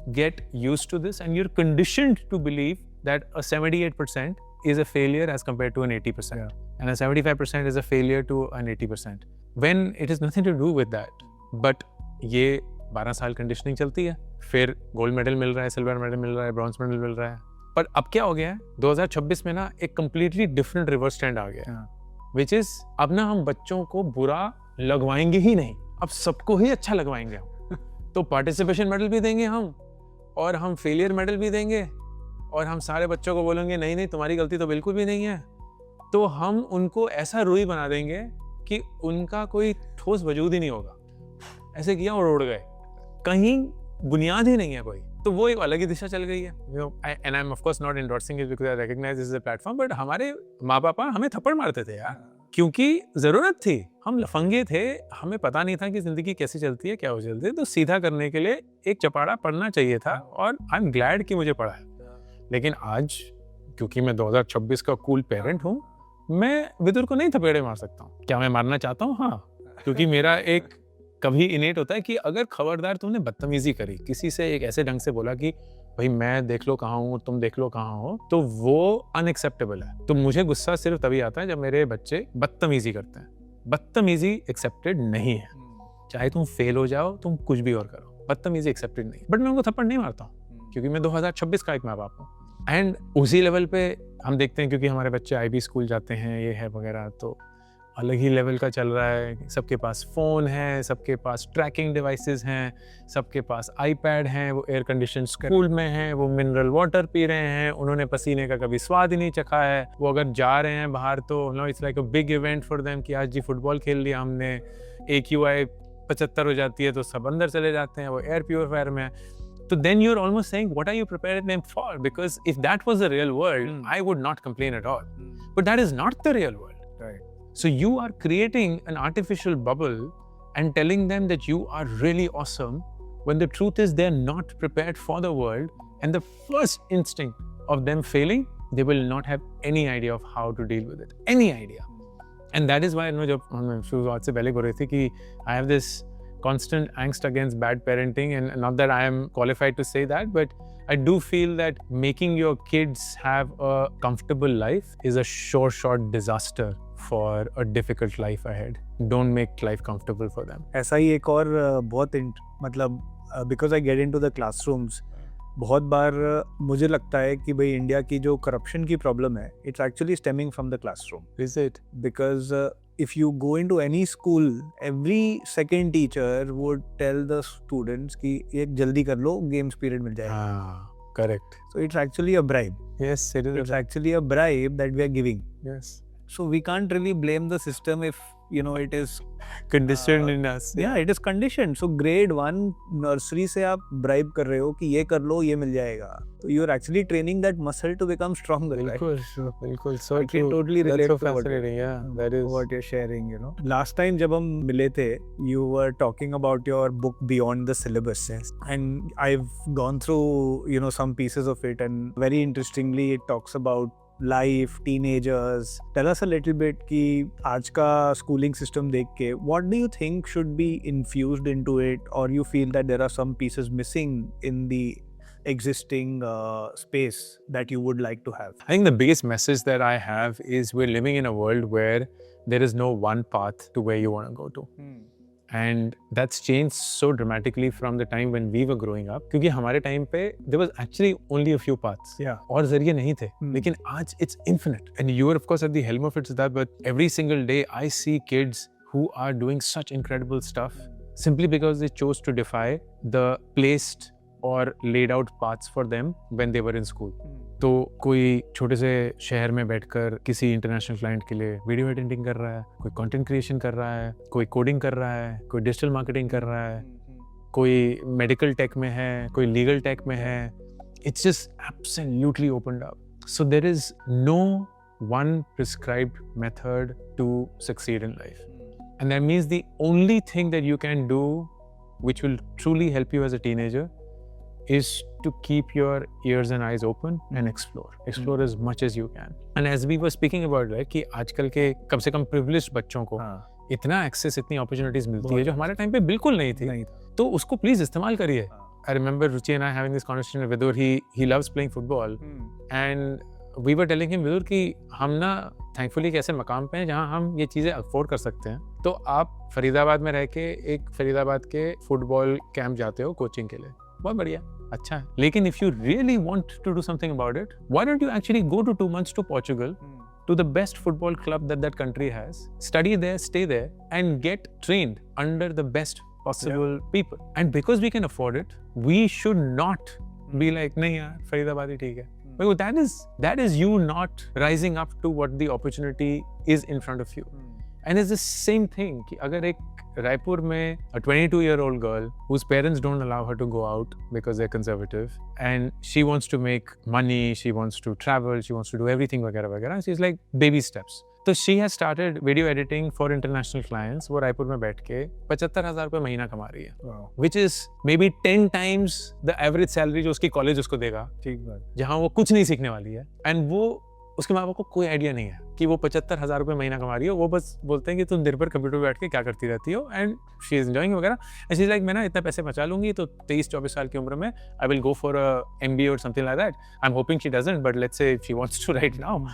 get used to this and you are conditioned to believe that a 78% is a failure as compared to an 80%. And a 75% is a failure to an 80%. When it has nothing to do with that. But ये 12 साल conditioning चलती है, फिर gold medal मिल रहा है, silver medal मिल रहा है, bronze medal मिल रहा है. पर अब क्या हो गया है, 2026 में ना एक कंप्लीटली डिफरेंट रिवर्स ट्रेंड आ गया है, विच इज अब ना हम बच्चों को बुरा लगवाएंगे ही नहीं, अब सबको ही अच्छा लगवाएंगे हम. तो पार्टिसिपेशन मेडल भी देंगे हम, और हम फेलियर मेडल भी देंगे, और हम सारे बच्चों को बोलेंगे नहीं नहीं तुम्हारी गलती तो बिल्कुल भी नहीं है. तो हम उनको ऐसा रूही बना देंगे कि उनका कोई ठोस वजूद ही नहीं होगा. ऐसे किया और उड़ गए, कहीं बुनियाद ही नहीं है कोई. तो वो एक अलग ही दिशा चल गई है. And I am of course not endorsing it because I recognize this is a platform, but हमारे माँ पापा हमें थप्पड़ मारते थे यार, क्योंकि जरूरत थी. हम लफंगे थे, हमें पता नहीं था कि जिंदगी कैसे चलती है, क्या हो चलती है. तो सीधा करने के लिए एक चपाड़ा पढ़ना चाहिए था, और आई एम ग्लैड कि मुझे पढ़ा है. लेकिन आज क्योंकि मैं 2026 का कूल पेरेंट हूँ, मैं विदुर को नहीं थपेड़े मार सकता हूँ. क्या मैं मारना चाहता हूँ? हाँ, क्योंकि मेरा एक कभी इनेट होता है कि अगर खबरदार तुमने बदतमीजी करी, किसी से एक ऐसे ढंग से बोला कि भाई मैं देख लो कहाँ हूँ, तुम देख लो कहाँ हो, तो वो अनएक्सेप्टेबल है. तो मुझे गुस्सा सिर्फ तभी आता है जब मेरे बच्चे बदतमीजी करते हैं. बदतमीजी एक्सेप्टेड नहीं है. चाहे तुम फेल हो जाओ, तुम कुछ भी और करो, बदतमीजी एक्सेप्टेड नहीं। बट मैं उनको थप्पड़ नहीं मारता हूँ क्योंकि मैं 2026 का एक माँ बाप हूँ। एंड उसी लेवल पे हम देखते हैं, क्योंकि हमारे बच्चे IB स्कूल जाते हैं, ये है वगैरह, तो अलग ही लेवल का चल रहा है। सबके पास फ़ोन है, सबके पास ट्रैकिंग डिवाइसेस हैं, सबके पास iPad हैं, वो एयर कंडीशन स्कूल में हैं, वो मिनरल वाटर पी रहे हैं, उन्होंने पसीने का कभी स्वाद ही नहीं चखा है। वो अगर जा रहे हैं बाहर तो no, it's like a big event for them कि आज जी फुटबॉल खेल लिया हमने, AQI 75 हो जाती है तो सब अंदर चले जाते हैं, वो एयर प्योरीफायर में। So then you're almost saying, what are you preparing them for? Because if that was the real world, I would not complain at all. But that is not the real world. Right. So you are creating an artificial bubble and telling them that you are really awesome, when the truth is they're not prepared for the world. And the first instinct of them failing, they will not have any idea of how to deal with it. Any idea. And that is why, you know, जब हम शुरुआत से पहले बोल रहे थे कि I have this constant angst against bad parenting, and not that I am qualified to say that, but I do feel that making your kids have a comfortable life is a short disaster for a difficult life ahead. Don't make life comfortable for them. ऐसा ही एक और बहुत मतलब because I get into the classrooms, बहुत बार मुझे लगता है कि भाई इंडिया की जो करप्शन की प्रॉब्लम है, it's actually stemming from the classroom. Is it? Because if you go into any school, every second teacher would tell the students कि ये जल्दी कर लो, games period मिल जाएगा. Ah, correct. So it's actually a bribe. Yes, it is. It's actually a bribe that we are giving. Yes. So we can't really blame the system if, you know, it is Conditioned in us. yeah, it is conditioned. So grade 1 nursery से आप bribe कर रहे हो कि ये कर लो, ये मिल जाएगा. So you are actually training that muscle to become stronger. बिल्कुल, बिल्कुल. So I can true. totally relate That's so to fascinating. Yeah, that is. what you're sharing, you know. Last time जब हम मिले थे, you were talking about your book Beyond the Syllabus. Yes. And I've gone through, you know, some pieces of it, and very interestingly it talks about life, teenagers. Tell us a little bit कि आज का schooling system देख के, what do you think should be infused into it, or you feel that there are some pieces missing in the existing space that you would like to have? I think the biggest message that I have is we're living in a world where there is no one path to where you want to go to. And that's changed so dramatically from the time when we were growing up. क्योंकि हमारे time पे there was actually only a few paths. Yeah. और जरिए नहीं थे. लेकिन आज it's infinite. And you are of course at the helm of it, Siddharth, but every single day I see kids who are doing such incredible stuff simply because they chose to defy the placed or laid out paths for them when they were in school. तो कोई छोटे से शहर में बैठकर किसी international client के लिए वीडियो एडिटिंग कर रहा है, कोई कंटेंट क्रिएशन कर रहा है, कोई कोडिंग कर रहा है, कोई डिजिटल मार्केटिंग कर रहा है, कोई मेडिकल टेक में है, कोई लीगल टेक में है. It's just absolutely opened up. So there is no one prescribed method to succeed in life. And that means the only thing that you can do which will truly help you as a teenager is to keep your ears and eyes open and explore as much as you can. And as we were speaking about, right, कि आजकल के कम से कम privileged बच्चों को इतना access, इतनी opportunities मिलती है जो हमारे टाइम पे बिल्कुल नहीं थी. तो उसको please इस्तेमाल करिए. I remember Ruchi and I having this conversation with Vidur. He loves playing football, and we were telling him, Vidur, कि हम ना thankfully एक ऐसे मकाम पे हैं जहाँ हम ये चीज़ें afford कर सकते हैं. तो आप फरीदाबाद में रह के एक फरीदाबाद के फुटबॉल कैंप जाते हो कोचिंग के लिए, बहुत बढ़िया, अच्छा है. लेकिन if you really want to do something about it, why don't you actually go to 2 months to Portugal, to the best football club that country has, study there, stay there, and get trained under the best possible people. And because we can afford it, we should not be like, nahi yaar, Faridabad hi theek hai. Because that is you not rising up to what the opportunity is in front of you. And it's the same thing कि अगर एक रायपुर में a 22-year-old girl whose parents don't allow her to go out because they're conservative, and she wants to make money, she wants to travel, she wants to do everything वगैरह वगैरह, she's like baby steps. तो she has started video editing for international clients. वो रायपुर में बैठ के 75,000 रुपये महीना कमा रही है, which is maybe 10 times the average salary जो उसकी कॉलेज उसको देगा, ठीक बात, जहाँ वो कुछ नहीं सीखने वाली है. And वो उसके माँ बाप को कोई आइडिया नहीं है कि वो 75,000 रुपये महीना कमा रही हो. वो बस बोलते हैं कि तुम दिन भर कंप्यूटर पे बैठ के क्या करती रहती हो, एंड शी इज एंजॉइंग वगैरह. एंड शी इज लाइक, मैं ना इतना पैसे बचा लूंगी तो 23-24 साल की उम्र में I will go for a MBA और something like that. I am hoping she doesn't, but let's say she wants to right now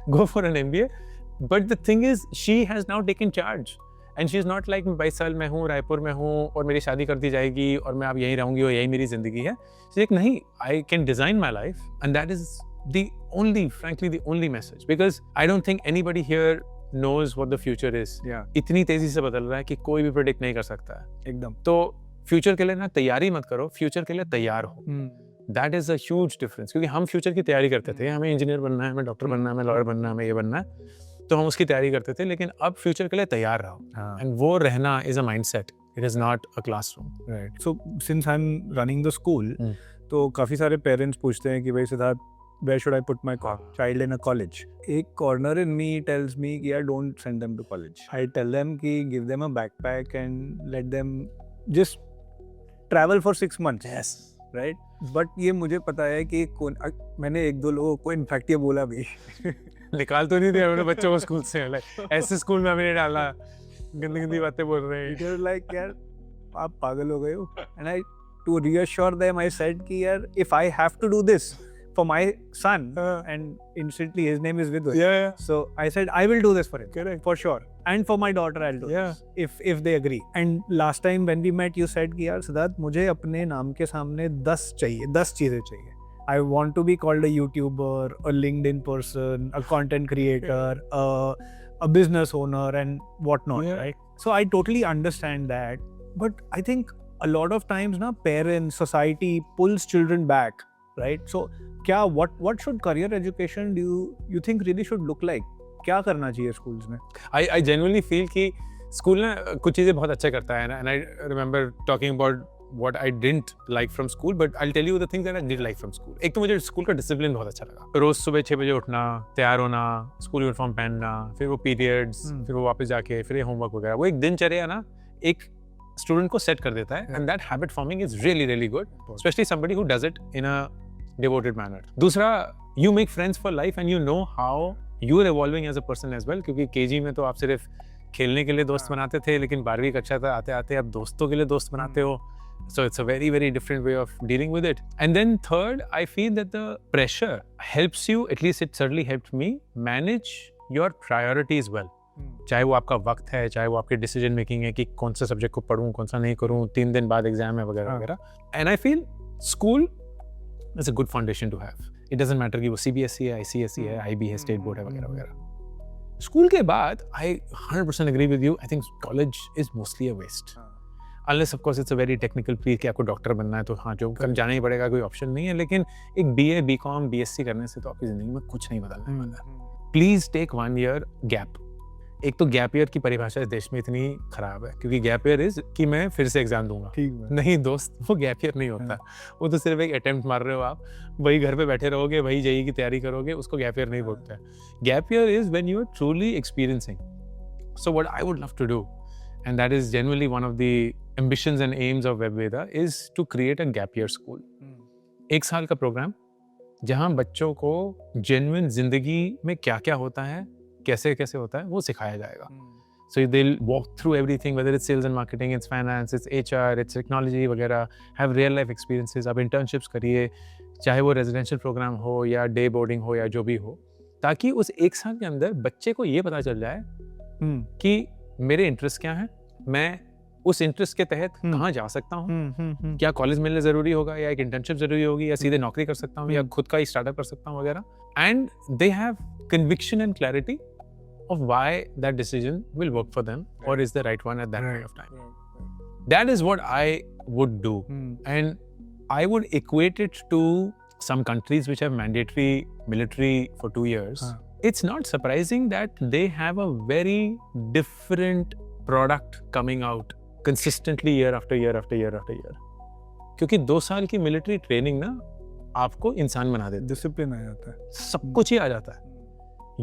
go for an MBA. But the thing is she has now taken charge, and she is not like 22 साल में हूँ, रायपुर में हूँ और मेरी शादी कर दी जाएगी और मैं अब यहीं रहूँगी और यही मेरी ज़िंदगी है. शी लाइक नहीं, I can design my life and that is the frankly the only message, because I don't think anybody here knows what the future is. इतनी तेजी से बदल रहा है कि कोई भी प्रेडिक्ट नहीं कर सकता है एकदम. तो फ्यूचर के लिए ना तैयारी मत करो, फ्यूचर के लिए तैयार हो. That is a huge difference. क्योंकि हम फ्यूचर की तैयारी करते थे, हमें इंजीनियर बनना है, हमें डॉक्टर बनना है, हमें लॉयर बनना है, हमें ये बनना है, तो हम उसकी तैयारी करते थे. लेकिन अब फ्यूचर के लिए तैयार रहो, एंड वो रहना is a mindset, it is not a classroom. Right. So since I am running the school, तो काफ़ी सारे पेरेंट्स पूछते हैं कि भाई Siddharth, where should I put my child in a college? एक corner in me tells me कि यार don't send them to college. I tell them कि give them a backpack and let them just travel for 6 months. Yes. Right? But ये मुझे पता है कि मैंने 1-2 लोगों को इनफैक्ट ये बोला भी. निकाल तो नहीं दिया मैंने बच्चों को स्कूल से. ऐसे स्कूल में हमें नहीं डाला, गंदी बातें बोल रहे हैं. They're like यार आप पागल हो गए हो. And I to reassure them I said कि यार if I have to do this for my son, and instantly his name is Vidhu. So I said I will do this for him. Correct. For sure. And for my daughter I'll do this if they agree. And last time when we met you said कि यार सिद्धार्थ मुझे अपने नाम के सामने 10 चीजें चाहिए. I want to be called a YouTuber, a LinkedIn person, a content creator, a business owner and whatnot, right? So I totally understand that, but I think a lot of times na parents, society pulls children back, right? So क्या what should career education do you think really should look like? क्या करना चाहिए schools में? I genuinely feel कि school ना कुछ चीज़ें बहुत अच्छा करता है, and I remember talking about what I didn't like from school, but I'll tell you the things that I did like from school. एक तो मुझे स्कूल का डिसिप्लिन बहुत अच्छा लगा. रोज सुबह 6 बजे उठना, तैयार होना, स्कूल यूनिफॉर्म पहनना, फिर वो पीरियड्स, फिर वो वापस जाके फिर ये होमवर्क वगैरह, वो एक दिनचर्या ना एक स्टूडेंट को सेट कर देता है, and that habit forming is really really good, especially somebody who does it in a devoted manner. दूसरा, you make friends for life and you know how you are evolving as a person as well. क्योंकि KG में तो आप सिर्फ खेलने के लिए दोस्त बनाते थे, लेकिन 12वीं कक्षा तक आते आते अब दोस्तों के लिए दोस्त बनाते हो. So it's a very very different way of dealing with it. And then third, I feel that the pressure helps you, at least it certainly helped me, manage your priorities well. चाहे वो आपका वक्त है, चाहे वो आपके decision making है कि कौन सा सब्जेक्ट को पढ़ूं, कौन सा नहीं करूं, 3 दिन बाद एग्जाम है वगैरह वगैरह. And I feel school is a good foundation to have. It doesn't matter कि वो सीबीएसई है, आईसीएसई है, आईबी है, स्टेट बोर्ड है वगैरह वगैरह. स्कूल के बाद I 100% agree with you. I think college is mostly a waste, unless of course it's a very technical field कि आपको डॉक्टर बनना है तो हाँ जो कर जाना ही पड़ेगा, कोई ऑप्शन नहीं है. लेकिन एक बीए, बीकॉम, बीएससी करने से तो आपकी जिंदगी में कुछ नहीं बदलने वाला. Please take 1 year gap. एक तो गैप ईयर की परिभाषा इस देश में इतनी खराब है, क्योंकि गैप ईयर इज कि मैं फिर से एग्जाम दूंगा. नहीं दोस्त, वो गैप ईयर नहीं होता. वो तो सिर्फ एक अटेम्प्ट मार रहे हो आप, वही घर पे बैठे रहोगे, वही जेईई की तैयारी करोगे, उसको गैप ईयर नहीं बोलते. Gap year is when you are truly experiencing. So what I would love to do, and that is genuinely one of the ambitions and aims of WebVeda, is to create a gap year school. 1 साल का programme जहां बच्चों को genuine जिंदगी में क्या क्या होता है, कैसे कैसे होता है, वो सिखाया जाएगा. So they'll walk through everything, whether it's sales and marketing, it's finance, it's HR, it's technology वगैरह, have real life experiences. आप internships करिए, चाहे वो रेजिडेंशियल प्रोग्राम हो या डे बोर्डिंग हो या जो भी हो, ताकि उस 1 साल के अंदर बच्चे को ये पता चल जाए कि मेरे इंटरेस्ट क्या हैं, मैं उस इंटरेस्ट के तहत कहाँ जा सकता हूँ, क्या कॉलेज मिलने जरूरी होगा या एक इंटर्नशिप जरूरी होगी या सीधे नौकरी कर सकता हूँ या खुद का ही स्टार्टअप कर सकता हूँ वगैरह. And they have conviction and clarity of why that decision will work for them or is the right one at that point of time. That is what I would do. And I would equate it to some countries which have mandatory military for 2 years. It's not surprising that they have a very different product coming out consistently year after year after year after year. क्योंकि 2 साल की military training ना आपको इंसान बना देती है. Discipline आ जाता है, सब कुछ ही आ जाता है.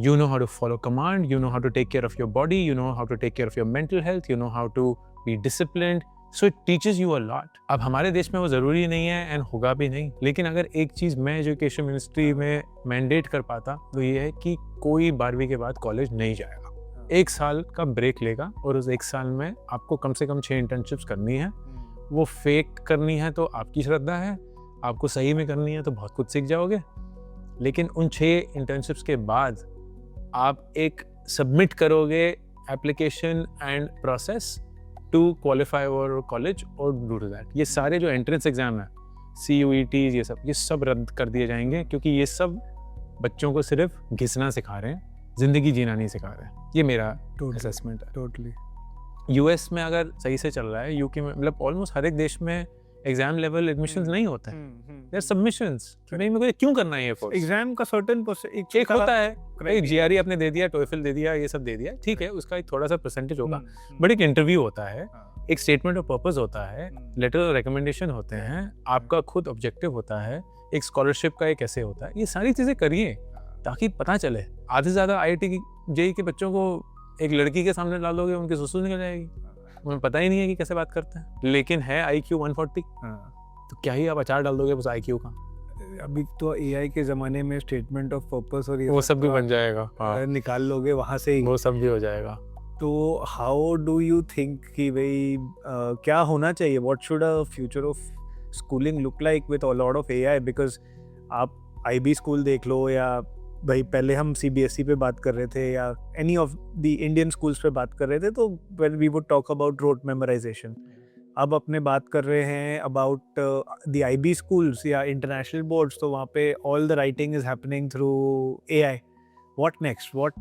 You know how to follow command, you know how to take care of your body, you know how to take care of your mental health, you know how to be disciplined. So it teaches you a lot. अब हमारे देश में वो ज़रूरी नहीं है and होगा भी नहीं, लेकिन अगर एक चीज़ मैं एजुकेशन मिनिस्ट्री में मैंडेट कर पाता तो ये है कि कोई 12वीं के बाद कॉलेज नहीं जाएगा. 1 साल का ब्रेक लेगा और उस 1 साल में आपको कम से कम 6 इंटर्नशिप्स करनी है. वो फेक करनी है तो आपकी श्रद्धा है, आपको सही में करनी है तो बहुत कुछ सीख जाओगे. लेकिन उन 6 इंटर्नशिप्स के बाद आप एक सबमिट करोगे application and process to qualify for college or do to that. ये सारे जो entrance exam है, CUETs ये सब रद्द कर दिए जाएंगे क्योंकि ये सब बच्चों को सिर्फ घिसना सिखा रहे हैं, जिंदगी जीना नहीं सिखा रहे हैं। ये मेरा assessment है। Totally. US में अगर सही से चल रहा है, UK में मतलब ऑलमोस्ट हर एक देश में एग्जाम लेवल एडमिशंस नहीं होते हैं, देयर सबमिशंस कि भाई मेरे को क्यों करना है ये कोर्स। एग्जाम का सर्टेन एक होता है भाई GRE आपने दे दिया, TOEFL दे दिया, ये सब दे दिया, ठीक है, उसका एक थोड़ा सा परसेंटेज होगा, बट एक इंटरव्यू होता है, एक स्टेटमेंट ऑफ पर्पस होता है, लेटर ऑफ रिकमेंडेशन होते हैं, आपका खुद ऑब्जेक्टिव होता है, एक स्कॉलरशिप का एक ऐसे होता है। ये सारी चीजें करिए ताकि पता चले। आधे से ज्यादा IIT की JEE के बच्चों को एक लड़की के सामने डालोगे, उनकी सुसु निकल जाएगी, उन्हें पता ही नहीं है कि कैसे बात करते हैं, लेकिन है IQ 140, तो क्या ही आप अचार डाल दोगे उस IQ का। अभी तो AI के जमाने में स्टेटमेंट ऑफ पर्पस और ये वो सब भी बन जाएगा, हाँ, निकाल लोगे वहां से ही, वो सब भी हो जाएगा। तो हाउ डू यू थिंक कि भाई क्या होना चाहिए, what should a future of schooling look like with a lot of AI? Because आप IB स्कूल देख लो, या भाई पहले हम CBSE पे बात कर रहे थे या any of the Indian schools पे बात कर रहे थे, तो when we would talk about rote memorization, अब अपने बात कर रहे हैं अबाउट द IB स्कूल्स या इंटरनेशनल बोर्ड्स, तो वहाँ पे all the writing is happening through AI. What next? What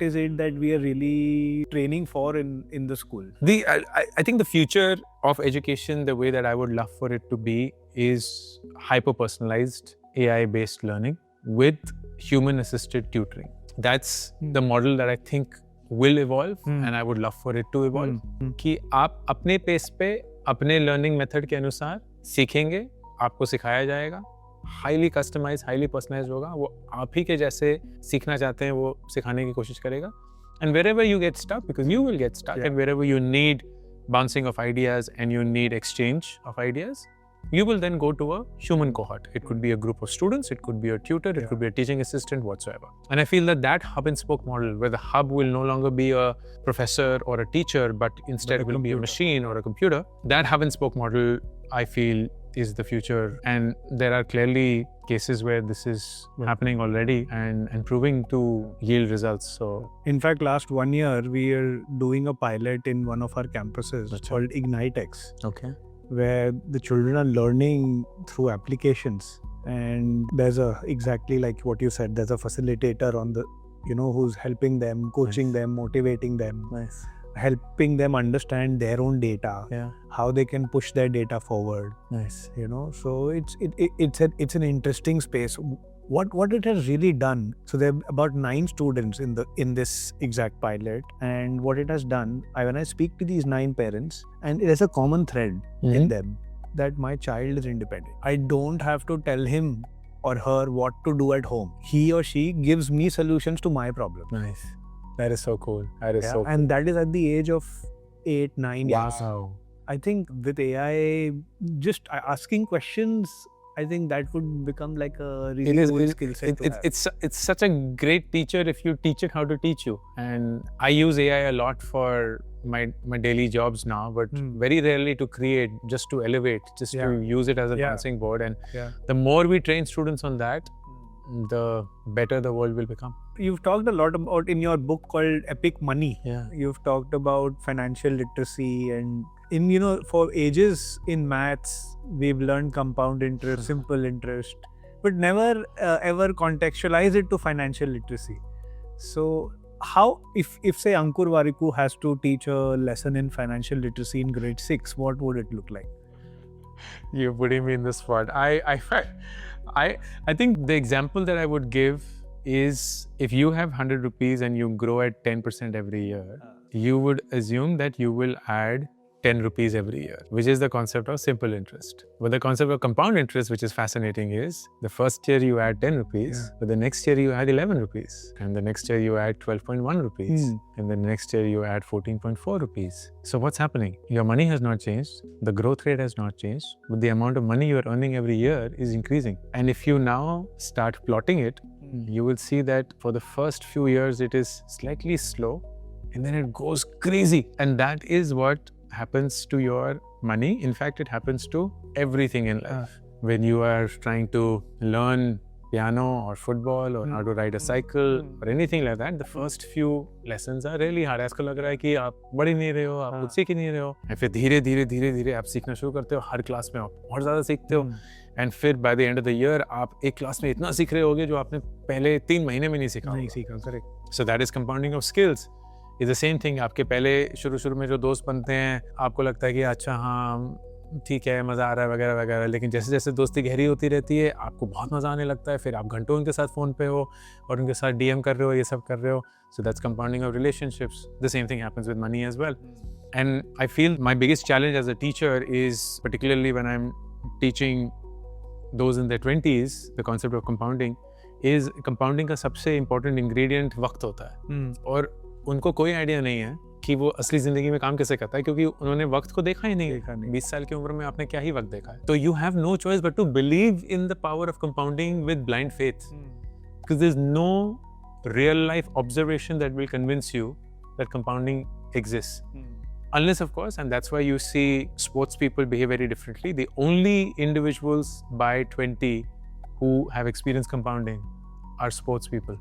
is it that we are really training for in the school? I think the future of education, the way that I would love for it to be, is hyper-personalized AI-based learning with human-assisted tutoring. That's the model that I think will evolve, and I would love for it to evolve. कि आप अपने pace पे अपने learning method के अनुसार सीखेंगे, आपको सिखाया जाएगा, highly customized, highly personalized होगा, वो आप ही के जैसे सीखना चाहते हैं वो सिखाने की कोशिश करेगा. And wherever you get stuck, because you will get stuck, and wherever you need bouncing of ideas and you need exchange of ideas, you will then go to a human cohort. It could be a group of students, it could be a tutor, it could be a teaching assistant, whatsoever. And I feel that hub and spoke model, where the hub will no longer be a professor or a teacher, but instead it will be a machine or a computer. That hub and spoke model, I feel, is the future. And there are clearly cases where this is happening already and proving to yield results. So, in fact, last 1 year, we are doing a pilot in one of our campuses called IgniteX. okay. Where the children are learning through applications, and there's exactly like what you said, there's a facilitator on the, who's helping them, coaching them, motivating them, helping them understand their own data, how they can push their data forward. So it's an interesting space. What it has really done, so there are about 9 students in this exact pilot, and what it has done, when I speak to these 9 parents, and there's a common thread in them, that my child is independent. I don't have to tell him or her what to do at home. He or she gives me solutions to my problem. Nice. That is so cool. That is so cool. And that is at the age of 8, 9 years. Wow. I think with AI, just asking questions, I think that would become like a really cool skill set. It's such a great teacher if you teach it how to teach you. And I use AI a lot for my daily jobs now, but very rarely to create, just to elevate, just to use it as a bouncing board. And the more we train students on that, the better the world will become. You've talked a lot about, in your book called Epic Money, you've talked about financial literacy, and for ages in maths, we've learned compound interest, simple interest, but never ever contextualize it to financial literacy. So how, if say Ankur Warikoo has to teach a lesson in financial literacy in grade 6, what would it look like? You're putting me in the spot. I think the example that I would give is, if you have 100 rupees and you grow at 10% every year, you would assume that you will add 10 rupees every year, which is the concept of simple interest. But the concept of compound interest, which is fascinating, is the first year you add 10 rupees, but the next year you add 11 rupees, and the next year you add 12.1 rupees, and the next year you add 14.4 rupees. So what's happening? Your money has not changed, the growth rate has not changed, but the amount of money you are earning every year is increasing. And if you now start plotting it, you will see that for the first few years it is slightly slow, and then it goes crazy. And that is what happens to your money. In fact, it happens to everything in life. When you are trying to learn piano or football or how to ride a cycle or anything like that, the first few lessons are really hard. ऐसा लग रहा है कि आप बढ़ ही नहीं रहे हो, आप कुछ सीख ही नहीं रहे हो. और फिर धीरे धीरे आप सीखना शुरू करते हो. हर क्लास में आप और ज़्यादा सीखते हो. एंड फिर by the end of the year आप एक क्लास में इतना सीख रहे होगे जो आपने पहले 3 महीने में नहीं सीखा. Correct. So that is compounding of skills. Is the same thing. आपके पहले शुरू में जो दोस्त बनते हैं, आपको लगता है कि अच्छा हाँ ठीक है, मज़ा आ रहा है वगैरह वगैरह, लेकिन जैसे जैसे दोस्ती गहरी होती रहती है आपको बहुत मज़ा आने लगता है. फिर आप घंटों उनके साथ फ़ोन पे हो और उनके साथ DM कर रहे हो, ये सब कर रहे हो. So that's compounding of relationships. The same thing happens with money as well. And I feel my biggest challenge as a teacher is particularly when I am teaching those in their 20s, the concept of compounding is compounding का सबसे important ingredient वक्त होता है. और उनको कोई idea नहीं है कि वो असली जिंदगी में काम कैसे करता है, क्योंकि उन्होंने वक्त को देखा ही नहीं. 20 साल की उम्र में आपने क्या ही वक्त देखा है. तो you have no choice but to believe in the power of compounding with blind faith, because there's no real life observation that will convince you that compounding exists. Unless, of course, and that's why you see sports people behave very differently. The only individuals by 20 who have experienced compounding are sports people.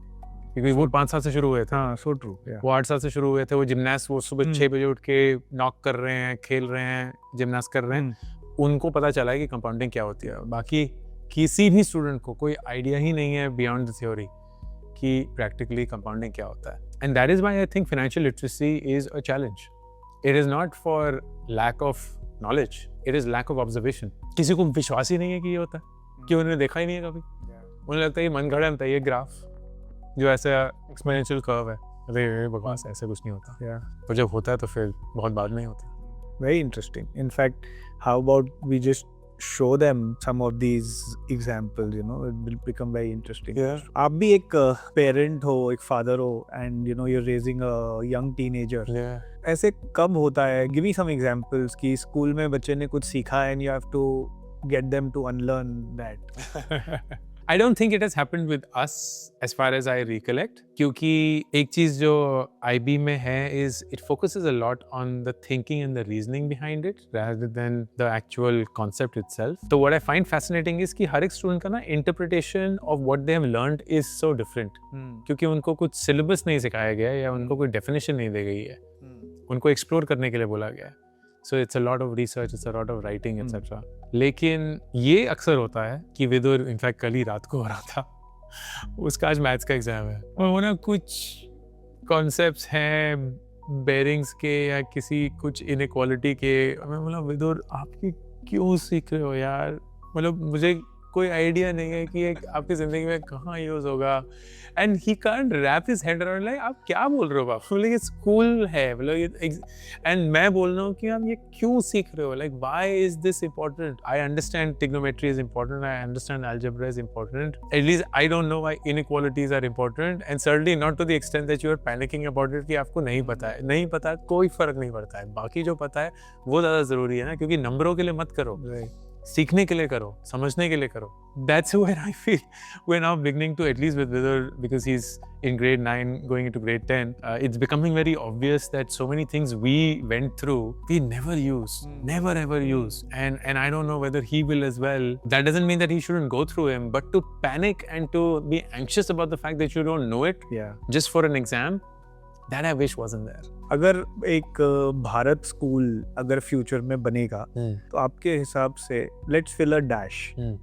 क्योंकि वो 5 साल से शुरू हुए थे. हाँ, so true. वो 8 साल से शुरू हुए थे. वो जिम्नास्ट, वो सुबह 6 बजे उठ के नॉक कर रहे हैं, खेल रहे हैं, जिम्नास्ट कर रहे हैं. उनको पता चला है कि कंपाउंडिंग क्या होती है. बाकी किसी भी स्टूडेंट को कोई आइडिया ही नहीं है बियॉन्ड द थ्योरी कि प्रैक्टिकली कंपाउंडिंग क्या होता है. And that is why I think financial literacy is a challenge. It is not for lack of knowledge. It is lack of observation. किसी को विश्वास ही नहीं है कि ये होता है, कि उन्होंने देखा ही नहीं है कभी. उन्हें लगता है ये मन गढ़ंत है, ये ग्राफ जो ऐसा एक्सपोनेंशियल कर्व है. अरे बकवास, ऐसे कुछ नहीं होता. और जब होता है तो फिर बहुत बाद में ही होता है. Very interesting. In fact, how about we just show them some of these examples, you know, it will become very interesting. आप भी एक parent हो, एक father हो, and you know you're raising a young teenager. ऐसे कब होता है? Give me some examples कि स्कूल में बच्चे ने कुछ सीखा and you have to get them to unlearn that. I don't think it has happened with us as far as I recollect, क्योंकि एक चीज़ जो IB में है is it focuses a lot on the thinking and the reasoning behind it rather than the actual concept itself. So what I find fascinating is कि हर एक student का ना interpretation of what they have learned is so different. क्योंकि उनको कुछ syllabus नहीं सिखाया गया है या उनको कोई definition नहीं दी गई है. उनको explore करने के लिए बोला गया है. So it's a lot of research, it's a lot of writing, etc. लेकिन ये अक्सर होता है कि विदुर, इनफैक्ट कल ही रात को हो रहा था, उसका आज मैथ्स का एग्जाम है और वो ना कुछ कॉन्सेप्ट्स हैं बेरिंग्स के या किसी कुछ इनइक्वालिटी के. मैं बोला विदुर आपकी क्यों सीख रहे हो यार, मतलब मुझे कोई आइडिया नहीं है कि ये आपकी ज़िंदगी में कहाँ यूज़ होगा. And he can't wrap his head around like आप क्या बोल रहे हो बाप. बोले ये स्कूल है, मतलब ये. एंड मैं बोल रहा हूँ कि आप ये क्यों सीख रहे हो, like why is this important. I understand trigonometry is important, I understand algebra is important, at least I don't know why inequalities are important, and certainly not to the extent that you are panicking about it कि आपको नहीं पता है. नहीं पता कोई फर्क नहीं पड़ता है, बाकी जो पता है वो ज़्यादा ज़रूरी है ना, क्योंकि नंबरों के लिए मत करो, सीखने के लिए करो, समझने के लिए करो. That's where I feel we're now beginning to, at least with Vidar, because he's in grade 9 going into grade 10, it's becoming very obvious that so many things we went through we never use, never ever use, and I don't know whether he will as well. That doesn't mean that he shouldn't go through him, but to panic and to be anxious about the fact that you don't know it just for an exam, that I wish wasn't there. अगर एक Bharat school अगर future में बनेगा तो आपके हिसाब से let's fill a dash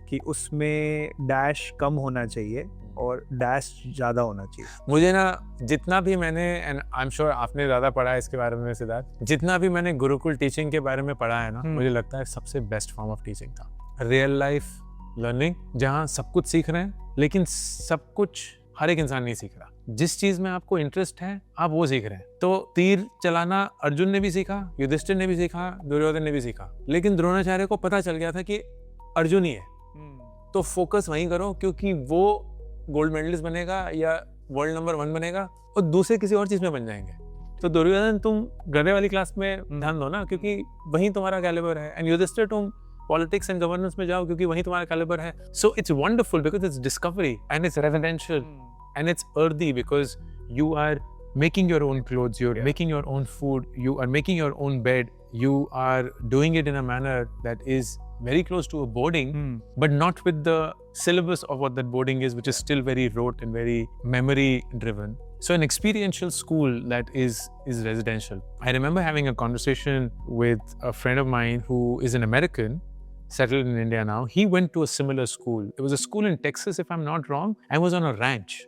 कि उसमें डैश कम होना चाहिए और डैश ज़्यादा होना चाहिए. मुझे ना जितना भी मैंने, एंड आई एम श्योर आपने ज़्यादा पढ़ा है इसके बारे में सिद्धार्थ, जितना भी मैंने गुरुकुल टीचिंग के बारे में पढ़ा है ना, मुझे लगता है सबसे बेस्ट फॉर्म ऑफ टीचिंग था. रियल लाइफ लर्निंग, जहाँ सब कुछ सीख रहे हैं लेकिन सब कुछ हर एक इंसान नहीं सीख रहा. जिस चीज में आपको इंटरेस्ट है आप वो सीख रहे हैं. तो तीर चलाना अर्जुन ने भी सीखा, युधिष्ठिर ने भी सीखा, दुर्योधन ने भी सीखा, लेकिन द्रोणाचार्य को पता चल गया था कि अर्जुन ही है. तो फोकस वहीं करो, क्योंकि वो गोल्ड मेडलिस्ट बनेगा या वर्ल्ड नंबर 1 बनेगा और दूसरे किसी और चीज में बन जाएंगे. तो दुर्योधन तुम गधे वाली क्लास में ध्यान दो ना, क्योंकि वहीं तुम्हारा कैलिबर है. एंड युधिष्ठिर तुम पॉलिटिक्स एंड गवर्नेंस में जाओ, क्योंकि वहीं तुम्हारा कैलिबर है. So it's wonderful because it's discovery and it's residential. And it's earthy because you are making your own clothes, you're making your own food, you are making your own bed, you are doing it in a manner that is very close to a boarding, but not with the syllabus of what that boarding is, which is still very rote and very memory driven. So an experiential school that is residential. I remember having a conversation with a friend of mine who is an American, settled in India now. He went to a similar school. It was a school in Texas, if I'm not wrong, and was on a ranch.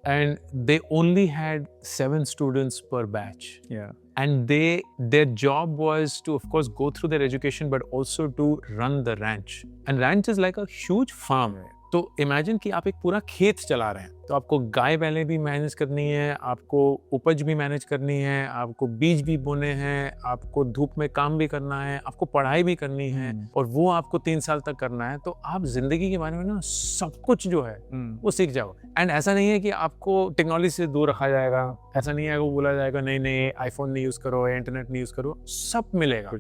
And they only had 7 students per batch. Yeah. And their job was to, of course, go through their education, but also to run the ranch. And ranch is like a huge farm. तो imagine कि आप एक पूरा खेत चला रहे हैं, तो आपको गाय बैलें भी मैनेज करनी है, आपको उपज भी मैनेज करनी है, आपको बीज भी बोने हैं, आपको धूप में काम भी करना है, आपको पढ़ाई भी करनी है, और वो आपको 3 साल तक करना है. तो आप जिंदगी के बारे में ना सब कुछ जो है वो सीख जाओ. एंड ऐसा नहीं है कि आपको टेक्नोलॉजी से दूर रखा जाएगा, ऐसा नहीं है वो बोला जाएगा नहीं आईफोन नहीं यूज करो, इंटरनेट नहीं यूज करो. सब मिलेगा,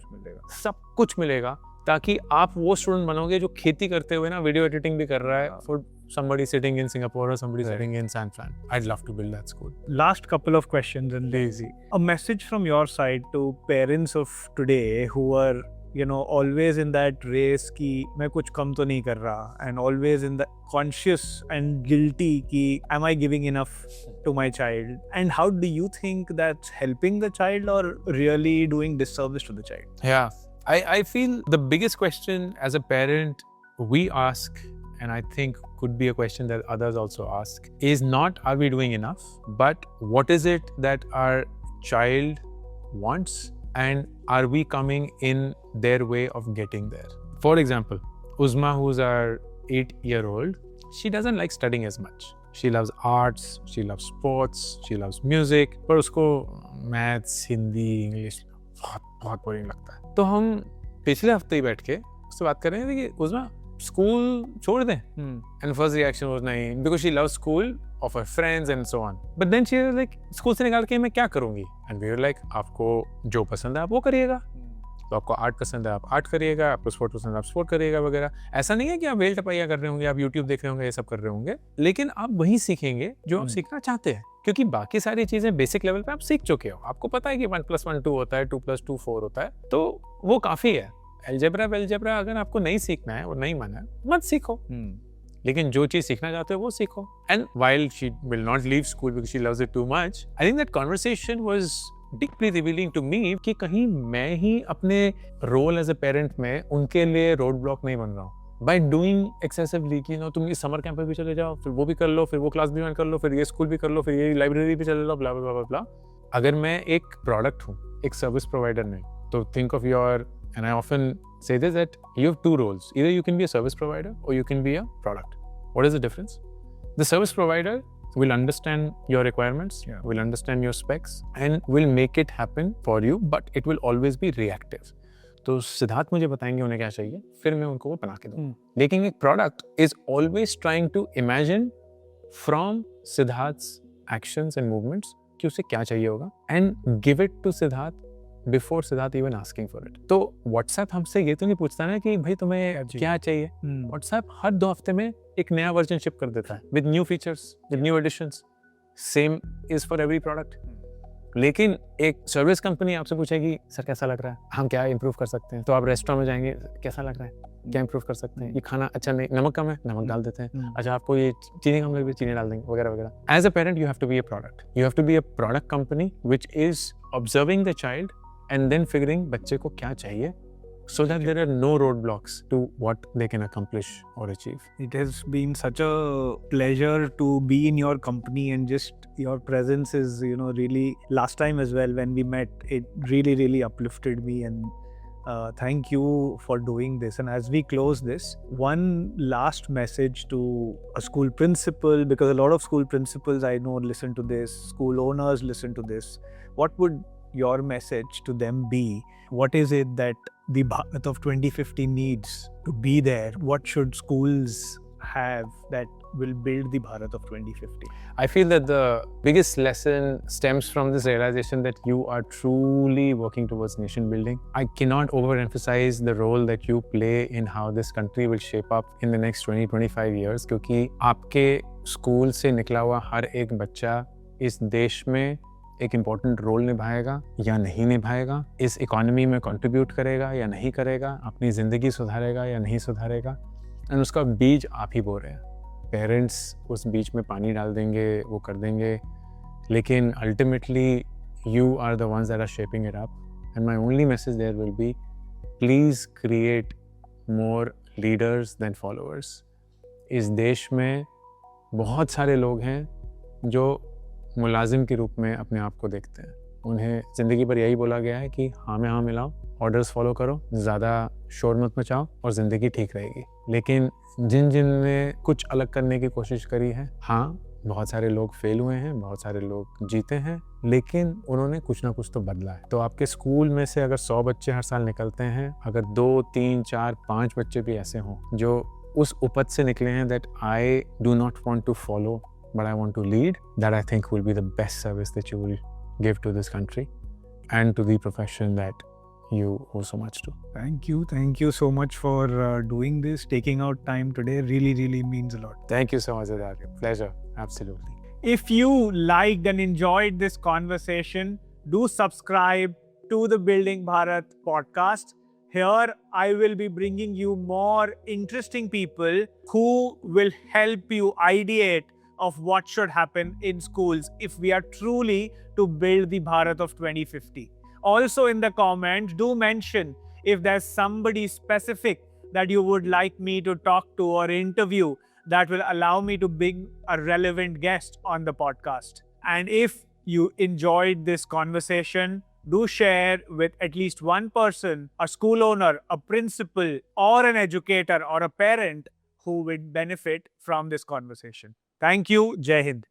सब कुछ मिलेगा, ताकि आप वो स्टूडेंट बनोगे जो खेती करते हुए ना वीडियो एडिटिंग भी कर रहा है for somebody sitting in Singapore or somebody sitting in San Fran. I'd love to build that school. Last couple of questions and lazy. A message from your side to parents of today who are, you know, always in that race कि मैं कुछ कम तो नहीं कर रहा, and always in the conscious and guilty कि am I giving enough to my child, and how do you think that's helping the child or really doing disservice to the child? Yeah. I feel the biggest question as a parent we ask, and I think could be a question that others also ask, is not are we doing enough, but what is it that our child wants, and are we coming in their way of getting there? For example, Uzma, who's our 8-year-old, she doesn't like studying as much. She loves arts, she loves sports, she loves music, पर उसको maths, Hindi, English बहुत boring लगता है. तो हम पिछले हफ्ते ही बैठ के उससे बात कर रहे थे कि उस्मा स्कूल छोड़ दें. एंड फर्स्ट रिएक्शन वाज नहीं, because she loves school of her friends and so on. But then she was like school से निकाल के मैं क्या करूंगी? एंड वी वर लाइक आपको जो पसंद है आप वो करिएगा. तो आपको आर्ट पसंद है आप आर्ट करिएगा, आपको स्पोर्ट पसंद है आप स्पोर्ट करिएगा वगैरह. ऐसा नहीं है कि आप वेल टपाइया कर रहे होंगे, आप यूट्यूब देख रहे होंगे, ये सब कर रहे होंगे, लेकिन आप वही सीखेंगे जो आप सीखना चाहते हैं. क्योंकि बाकी सारी चीजें बेसिक लेवल पे आप सीख चुके हो, आपको पता है कि 1 + 1 2 होता है, 2 + 2 4 होता है, तो वो काफी है. अलजेब्रा अगर आपको नहीं सीखना है और नहीं माना है, मत सीखो. लेकिन जो चीज सीखना चाहते हो वो सीखो. And while she will not leave school because she loves it too much, I think that conversation was deeply revealing to me कि कहीं मैं ही अपने रोल एज अ पेरेंट में उनके लिए रोड ब्लॉक नहीं बन रहा हूँ. By doing excessively कि तुम इस समर कैंप पे भी चले जाओ, फिर वो भी कर लो, फिर वो क्लास भी ज्वाइन कर लो, फिर ये स्कूल भी कर लो, फिर ये लाइब्रेरी भी चले लो, ब्ला ब्ला ब्ला ब्ला. अगर मैं एक प्रोडक्ट हूँ, एक सर्विस प्रोवाइडर नहीं, तो think of your, and I often say this, that you have 2 roles. Either you can be a service provider or you can be a product. What is the difference? The service provider will understand your requirements, will understand your specs, and will make it happen for you, but it will always be reactive. तो सिद्धार्थ मुझे बताएंगे उन्हें क्या चाहिए, फिर मैं उनको वो बना के दूँ. लेकिन एक product is always trying to imagine from Siddharth's actions and movements कि उसे क्या चाहिए होगा, and give it to Siddharth before Siddharth even asking for it. तो व्हाट्सएप हमसे ये तो नहीं पूछता ना कि भाई तुम्हें क्या चाहिए. व्हाट्सएप हर 2 हफ्ते में एक नया वर्जन शिप कर देता है with new features, with new additions. Same is for every product. लेकिन एक सर्विस कंपनी आपसे पूछेगी सर कैसा लग रहा है, हम क्या इंप्रूव कर सकते हैं. तो आप रेस्टोरेंट में जाएंगे, कैसा लग रहा है, क्या इंप्रूव कर सकते हैं, ये खाना अच्छा नहीं, नमक कम है, नमक डाल देते हैं, अच्छा आपको ये चीनी कम लग रही है, चीनी डाल देंगे वगैरह वगैरह. As a parent you have to be a product. You have to be a product company which is observing the child and then figuring बच्चे को क्या चाहिए, so that there are no roadblocks to what they can accomplish or achieve. It has been such a pleasure to be in your company, and just your presence is, you know, really, last time as well when we met, it really uplifted me, and thank you for doing this. And as we close this, one last message to a school principal, because a lot of school principals I know listen to this, school owners listen to this. What would your message to them be? What is it that the Bharat of 2050 needs to be there? What should schools have that will build the Bharat of 2050? I feel that the biggest lesson stems from this realization that you are truly working towards nation building. I cannot overemphasize the role that you play in how this country will shape up in the next 20-25 years, क्योंकि आपके school से निकला हुआ हर एक बच्चा इस देश में एक इम्पोर्टेंट रोल निभाएगा या नहीं निभाएगा, इस इकोनॉमी में कंट्रीब्यूट करेगा या नहीं करेगा, अपनी ज़िंदगी सुधारेगा या नहीं सुधारेगा, एंड उसका बीज आप ही बो रहे हैं। पेरेंट्स उस बीज में पानी डाल देंगे, वो कर देंगे, लेकिन ultimately you are the ones that are shaping it up. And my only message there will be, please create more leaders than followers. इस देश में बहुत सारे लोग हैं जो मुलाजिम के रूप में अपने आप को देखते हैं। उन्हें ज़िंदगी पर यही बोला गया है कि हाँ में हाँ मिलाओ, ऑर्डर्स फॉलो करो, ज़्यादा शोर मत मचाओ और ज़िंदगी ठीक रहेगी। लेकिन जिन ने कुछ अलग करने की कोशिश करी है, हाँ बहुत सारे लोग फेल हुए हैं, बहुत सारे लोग जीते हैं, लेकिन उन्होंने कुछ ना कुछ तो बदला है। तो आपके स्कूल में से अगर 100 बच्चे हर साल निकलते हैं, अगर 2, 3, 4, 5 बच्चे भी ऐसे हों जो उस उपज से निकले हैं that I do not want to follow but I want to lead, that I think will be the best service that you will give to this country and to the profession that you owe so much to. Thank you so much for doing this, taking out time today. Really means a lot. Thank you so much, Adarya. Pleasure, absolutely. If you liked and enjoyed this conversation, do subscribe to the Building Bharat podcast. Here I will be bringing you more interesting people who will help you ideate of what should happen in schools if we are truly to build the Bharat of 2050. Also in the comments, do mention if there's somebody specific that you would like me to talk to or interview that will allow me to bring a relevant guest on the podcast. And if you enjoyed this conversation, do share with at least one person, a school owner, a principal, or an educator or a parent who would benefit from this conversation. Thank you. Jai Hind.